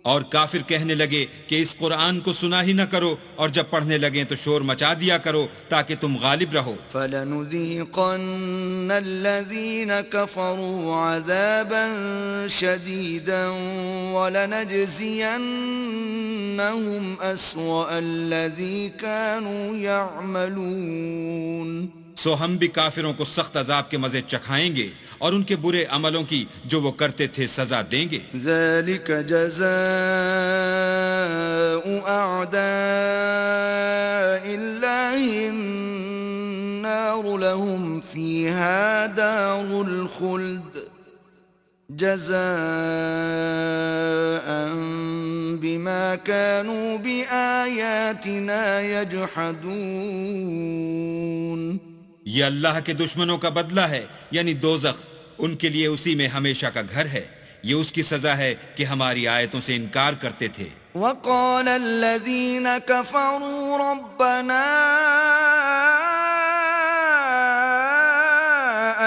اور کافر کہنے لگے کہ اس قرآن کو سنا ہی نہ کرو، اور جب پڑھنے لگیں تو شور مچا دیا کرو تاکہ تم غالب رہو. فَلَنُذِيقَنَّ الَّذِينَ كَفَرُوا عَذَابًا شَدِيدًا وَلَنَجْزِيَنَّهُمْ أَسْوَأَ الَّذِي كَانُوا يَعْمَلُونَ. سو ہم بھی کافروں کو سخت عذاب کے مزے چکھائیں گے اور ان کے برے عملوں کی جو وہ کرتے تھے سزا دیں گے. ذَلِكَ جَزَاءُ أَعْدَاءِ اللَّهِ النَّارُ لَهُمْ فِيهَا دَارُ الْخُلْدِ جَزَاءً بِمَا كَانُوا بِآيَاتِنَا يَجْحَدُونَ. یہ اللہ کے دشمنوں کا بدلہ ہے یعنی دوزخ، ان کے لیے اسی میں ہمیشہ کا گھر ہے، یہ اس کی سزا ہے کہ ہماری آیتوں سے انکار کرتے تھے. وقال الذين كفروا ربنا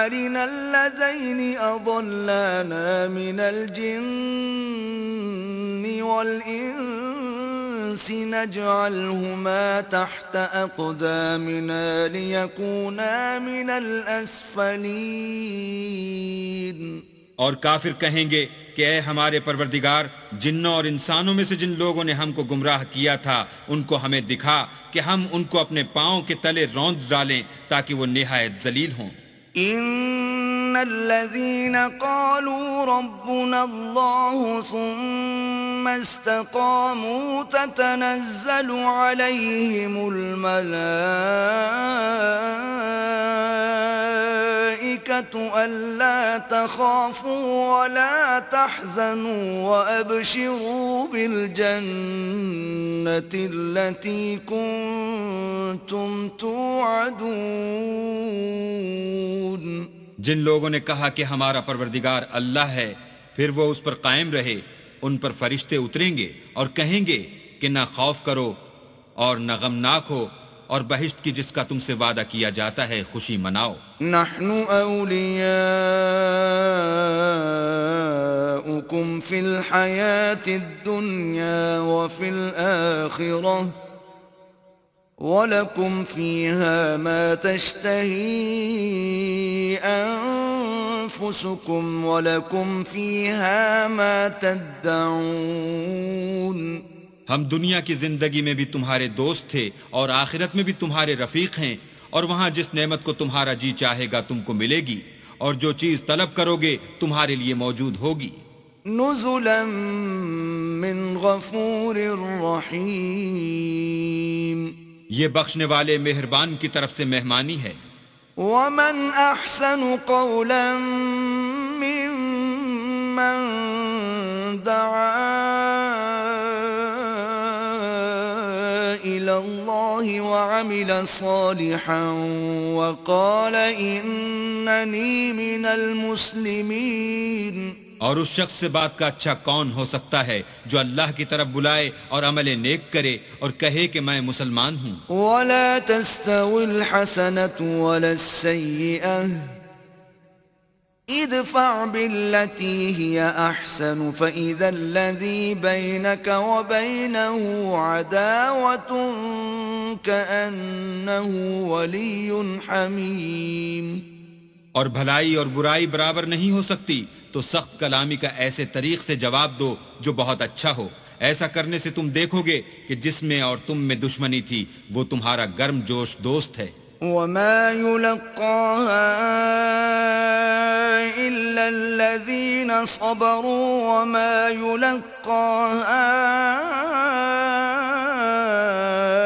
أرنا الذين أضلانا من الجن والإنس نجعلهما تحت أقدامنا ليكونا من الأسفلين. اور کافر کہیں گے کہ اے ہمارے پروردگار، جنوں اور انسانوں میں سے جن لوگوں نے ہم کو گمراہ کیا تھا ان کو ہمیں دکھا کہ ہم ان کو اپنے پاؤں کے تلے روند ڈالیں تاکہ وہ نہایت ذلیل ہوں۔ إن الذين قالوا ربنا الله ثم استقاموا تتنزل عليهم الملائكة ألا تخافوا ولا تحزنوا وأبشروا بالجنة التي كنتم توعدون۔ جن لوگوں نے کہا کہ ہمارا پروردگار اللہ ہے، پھر وہ اس پر قائم رہے، ان پر فرشتے اتریں گے اور کہیں گے کہ نہ خوف کرو اور نہ غمناک ہو، اور بہشت کی جس کا تم سے وعدہ کیا جاتا ہے خوشی مناؤ۔ نحن أولياؤكم في الحياة الدنيا وفي الآخرة وَلَكُمْ فِيهَا مَا تَشْتَهِي أَنفُسُكُمْ وَلَكُمْ فِيهَا مَا تَدَّعُونَ۔ ہم دنیا کی زندگی میں بھی تمہارے دوست تھے اور آخرت میں بھی تمہارے رفیق ہیں، اور وہاں جس نعمت کو تمہارا جی چاہے گا تم کو ملے گی، اور جو چیز طلب کرو گے تمہارے لیے موجود ہوگی۔ نُزُلًا مِّن غَفُورٍ رَّحِيمٍ۔ یہ بخشنے والے مہربان کی طرف سے مہمانی ہے۔ وَمَنْ أَحْسَنُ قَوْلًا مِّمَّن دَعَا إِلَى اللَّهِ وَعَمِلَ صَالِحًا وَقَالَ إِنَّنِي مِنَ الْمُسْلِمِينَ۔ اور اس شخص سے بات کا اچھا کون ہو سکتا ہے جو اللہ کی طرف بلائے اور عمل نیک کرے اور کہے کہ میں مسلمان ہوں۔ وَلَا تَسْتَوِي الْحَسَنَةُ وَلَا السَّيِّئَةُ ادْفَعْ بِالَّتِي هِيَ أَحْسَنُ فَإِذَا الَّذِي بَيْنَكَ وَبَيْنَهُ عَدَاوَةٌ كَأَنَّهُ وَلِيٌّ حَمِيمٌ۔ اور بھلائی اور برائی برابر نہیں ہو سکتی، تو سخت کلامی کا ایسے طریق سے جواب دو جو بہت اچھا ہو۔ ایسا کرنے سے تم دیکھو گے کہ جس میں اور تم میں دشمنی تھی وہ تمہارا گرم جوش دوست ہے۔ وَمَا يُلَقَّاهَا إِلَّا الَّذِينَ صَبَرُوا وَمَا يُلَقَّاهَا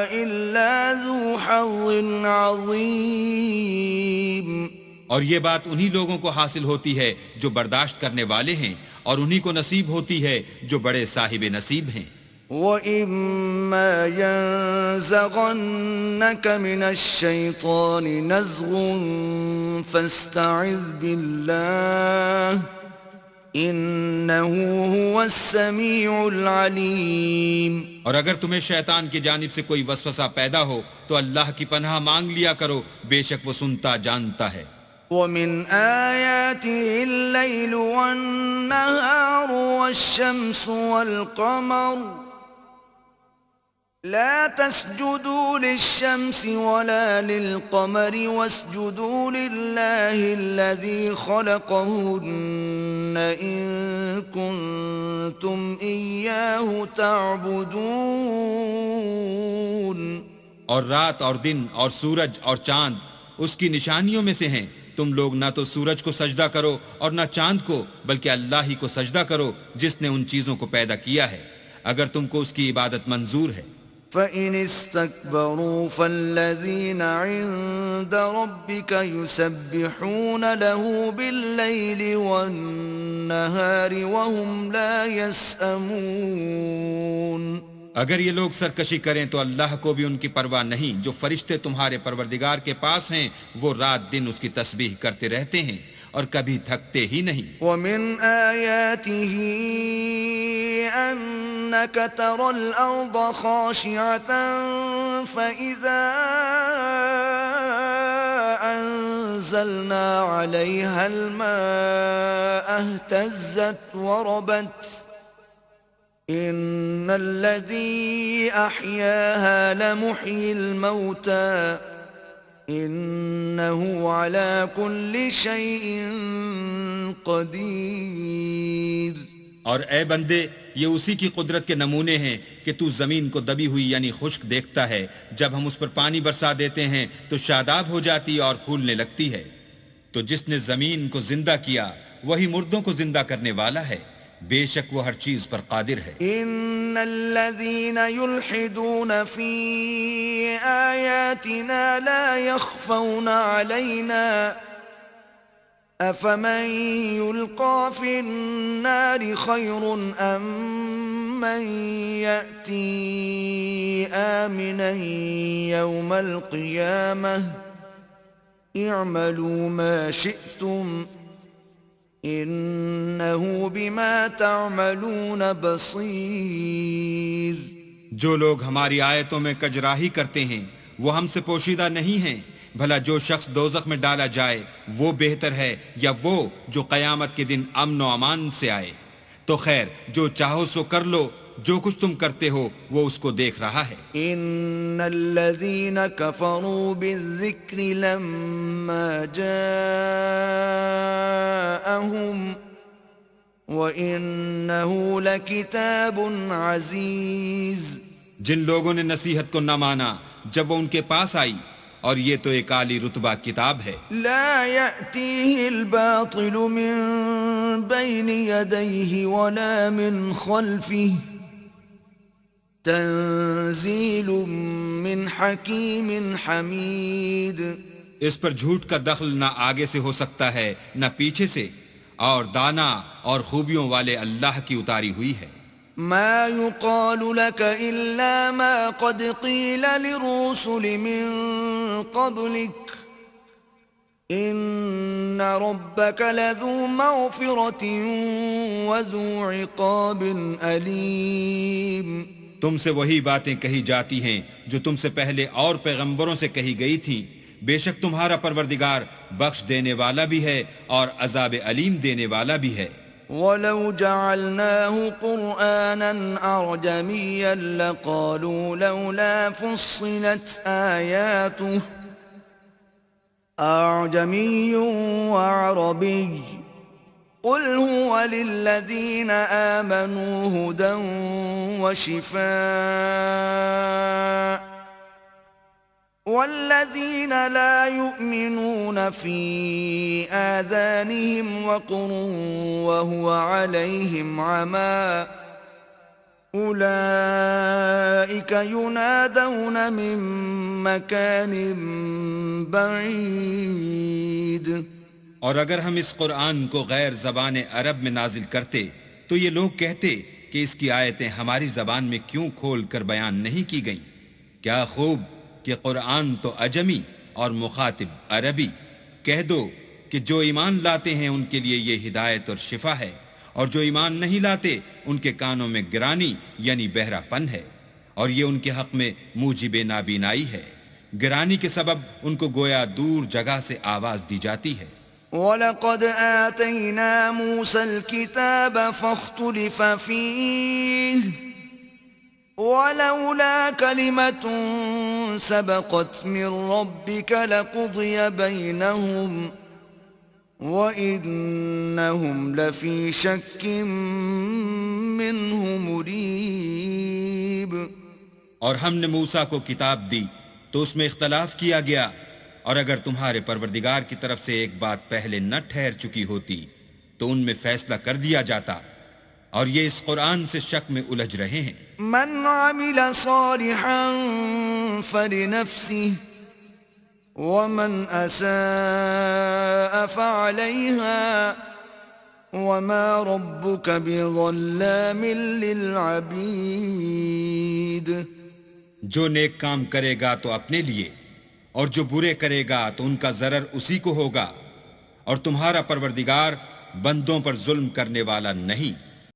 إِلَّا ذُو حَظٍّ عَظِيمٍ۔ اور یہ بات انہی لوگوں کو حاصل ہوتی ہے جو برداشت کرنے والے ہیں، اور انہی کو نصیب ہوتی ہے جو بڑے صاحب نصیب ہیں۔ وَإِمَّا يَنزَغَنَّكَ مِنَ الشَّيْطَانِ نَزْغٌ فَاسْتَعِذْ بِاللَّهِ إِنَّهُ هُوَ السَّمِيعُ الْعَلِيمُ۔ اور اگر تمہیں شیطان کی جانب سے کوئی وسوسہ پیدا ہو تو اللہ کی پناہ مانگ لیا کرو، بے شک وہ سنتا جانتا ہے۔ وَمِنْ آيَاتِهِ اللَّيْلُ وَالنَّهَارُ وَالشَّمْسُ وَالْقَمَرُ لَا تَسْجُدُوا لِلشَّمْسِ وَلَا لِلْقَمَرِ وَاسْجُدُوا لِلَّهِ الَّذِي خَلَقَهُنَّ إِن كُنتُمْ إِيَّاهُ تَعْبُدُونَ۔ اور رات اور دن اور سورج اور چاند اس کی نشانیوں میں سے ہیں، تم لوگ نہ تو سورج کو سجدہ کرو اور نہ چاند کو، بلکہ اللہ ہی کو سجدہ کرو جس نے ان چیزوں کو پیدا کیا ہے، اگر تم کو اس کی عبادت منظور ہے۔ فَإِنِ اسْتَكْبَرُوا فَالَّذِينَ عِندَ رَبِّكَ يُسَبِّحُونَ لَهُ بِاللَّيْلِ وَالنَّهَارِ وَهُمْ لَا يَسْأَمُونَ۔ اگر یہ لوگ سرکشی کریں تو اللہ کو بھی ان کی پرواہ نہیں، جو فرشتے تمہارے پروردگار کے پاس ہیں وہ رات دن اس کی تسبیح کرتے رہتے ہیں اور کبھی تھکتے ہی نہیں۔ وَمِنْ آيَاتِهِ أَنَّكَ تَرَى الْأَرْضَ خَاشِعَةً فَإِذَا أَنزَلْنَا عَلَيْهَا الْمَاءَ اهْتَزَّتْ وَرَبَتْ إِنَّ الَّذِي أَحْيَاهَا لَمُحْيِي الْمَوْتَى إِنَّهُ عَلَى كُلِّ شَيْءٍ قَدِيرٌ۔ اور اے بندے یہ اسی کی قدرت کے نمونے ہیں کہ تو زمین کو دبی ہوئی یعنی خشک دیکھتا ہے، جب ہم اس پر پانی برسا دیتے ہیں تو شاداب ہو جاتی اور پھولنے لگتی ہے۔ تو جس نے زمین کو زندہ کیا وہی مردوں کو زندہ کرنے والا ہے، بے شک وہ ہر چیز پر قادر ہے۔ ان الذين يلحدون في آياتنا لا يخفون علينا افمن يلقى في النار خير ام من يأتي آمنا يوم القيامة اعملوا ما شئتم انہو بما تعملون بصیر۔ جو لوگ ہماری آیتوں میں کجراہی کرتے ہیں وہ ہم سے پوشیدہ نہیں ہیں، بھلا جو شخص دوزخ میں ڈالا جائے وہ بہتر ہے یا وہ جو قیامت کے دن امن و امان سے آئے؟ تو خیر جو چاہو سو کر لو، جو کچھ تم کرتے ہو وہ اس کو دیکھ رہا ہے۔ ان الذين كفروا بالذكر لما جاءهم وانه لكتاب عزيز۔ جن لوگوں نے نصیحت کو نہ مانا جب وہ ان کے پاس آئی، اور یہ تو ایک عالی رتبہ کتاب ہے، لا يأتيه الباطل من بين يديه ولا من خلفه تنزيل من حكيم حميد۔ اس پر جھوٹ کا دخل نہ آگے سے ہو سکتا ہے نہ پیچھے سے، اور دانا اور خوبیوں والے اللہ کی اتاری ہوئی ہے۔ ما يقال لك إلا ما قد قيل للرسل من قبلك إن ربك لذو مغفرة وذو عقاب أليم۔ تم سے وہی باتیں کہی جاتی ہیں جو تم سے پہلے اور پیغمبروں سے کہی گئی تھیں، بے شک تمہارا پروردگار بخش دینے والا بھی ہے اور عذاب علیم دینے والا بھی ہے۔ وَلَوْ جَعَلْنَاهُ قُرْآنًا أَعْجَمِيًّا لَقَالُوا لَوْلَا فُصِّلَتْ آيَاتُهُ أَعْجَمِيٌّ وَعَرَبِيٌّ قُلْ هُوَ لِلَّذِينَ آمَنُوا هُدًى وَشِفَاءٌ والذين لا يؤمنون في آذانهم وقر وهو عليهم عمى أولئك ينادون من مكان بعيد۔ اور اگر ہم اس قرآن کو غیر زبان عرب میں نازل کرتے تو یہ لوگ کہتے کہ اس کی آیتیں ہماری زبان میں کیوں کھول کر بیان نہیں کی گئیں؟ کیا خوب کہ قرآن تو عجمی اور مخاطب عربی۔ کہہ دو کہ جو ایمان لاتے ہیں ان کے لیے یہ ہدایت اور شفا ہے، اور جو ایمان نہیں لاتے ان کے کانوں میں گرانی یعنی بہرا پن ہے، اور یہ ان کے حق میں موجب نابینائی ہے۔ گرانی کے سبب ان کو گویا دور جگہ سے آواز دی جاتی ہے۔ وَلَقَدْ آتَيْنَا مُوسَى الْكِتَابَ فَاخْتُلِفَ فِيهِ وَلَوْلَا كَلِمَةٌ سَبَقَتْ مِنْ رَبِّكَ لَقُضِيَ بَيْنَهُمْ وَإِنَّهُمْ لَفِي شَكٍّ مِّنْهُ مُرِيبٍ۔ اور ہم نے موسیٰ کو کتاب دی تو اس میں اختلاف کیا گیا، اور اگر تمہارے پروردگار کی طرف سے ایک بات پہلے نہ ٹھہر چکی ہوتی تو ان میں فیصلہ کر دیا جاتا، اور یہ اس قرآن سے شک میں الجھ رہے ہیں۔ من عمل صالحا فلنفسه ومن اساء فعليها وما ربك بظلام للعبید۔ جو نیک کام کرے گا تو اپنے لیے، اور جو برے کرے گا تو ان کا ضرر اسی کو ہوگا، اور تمہارا پروردگار بندوں پر ظلم کرنے والا نہیں۔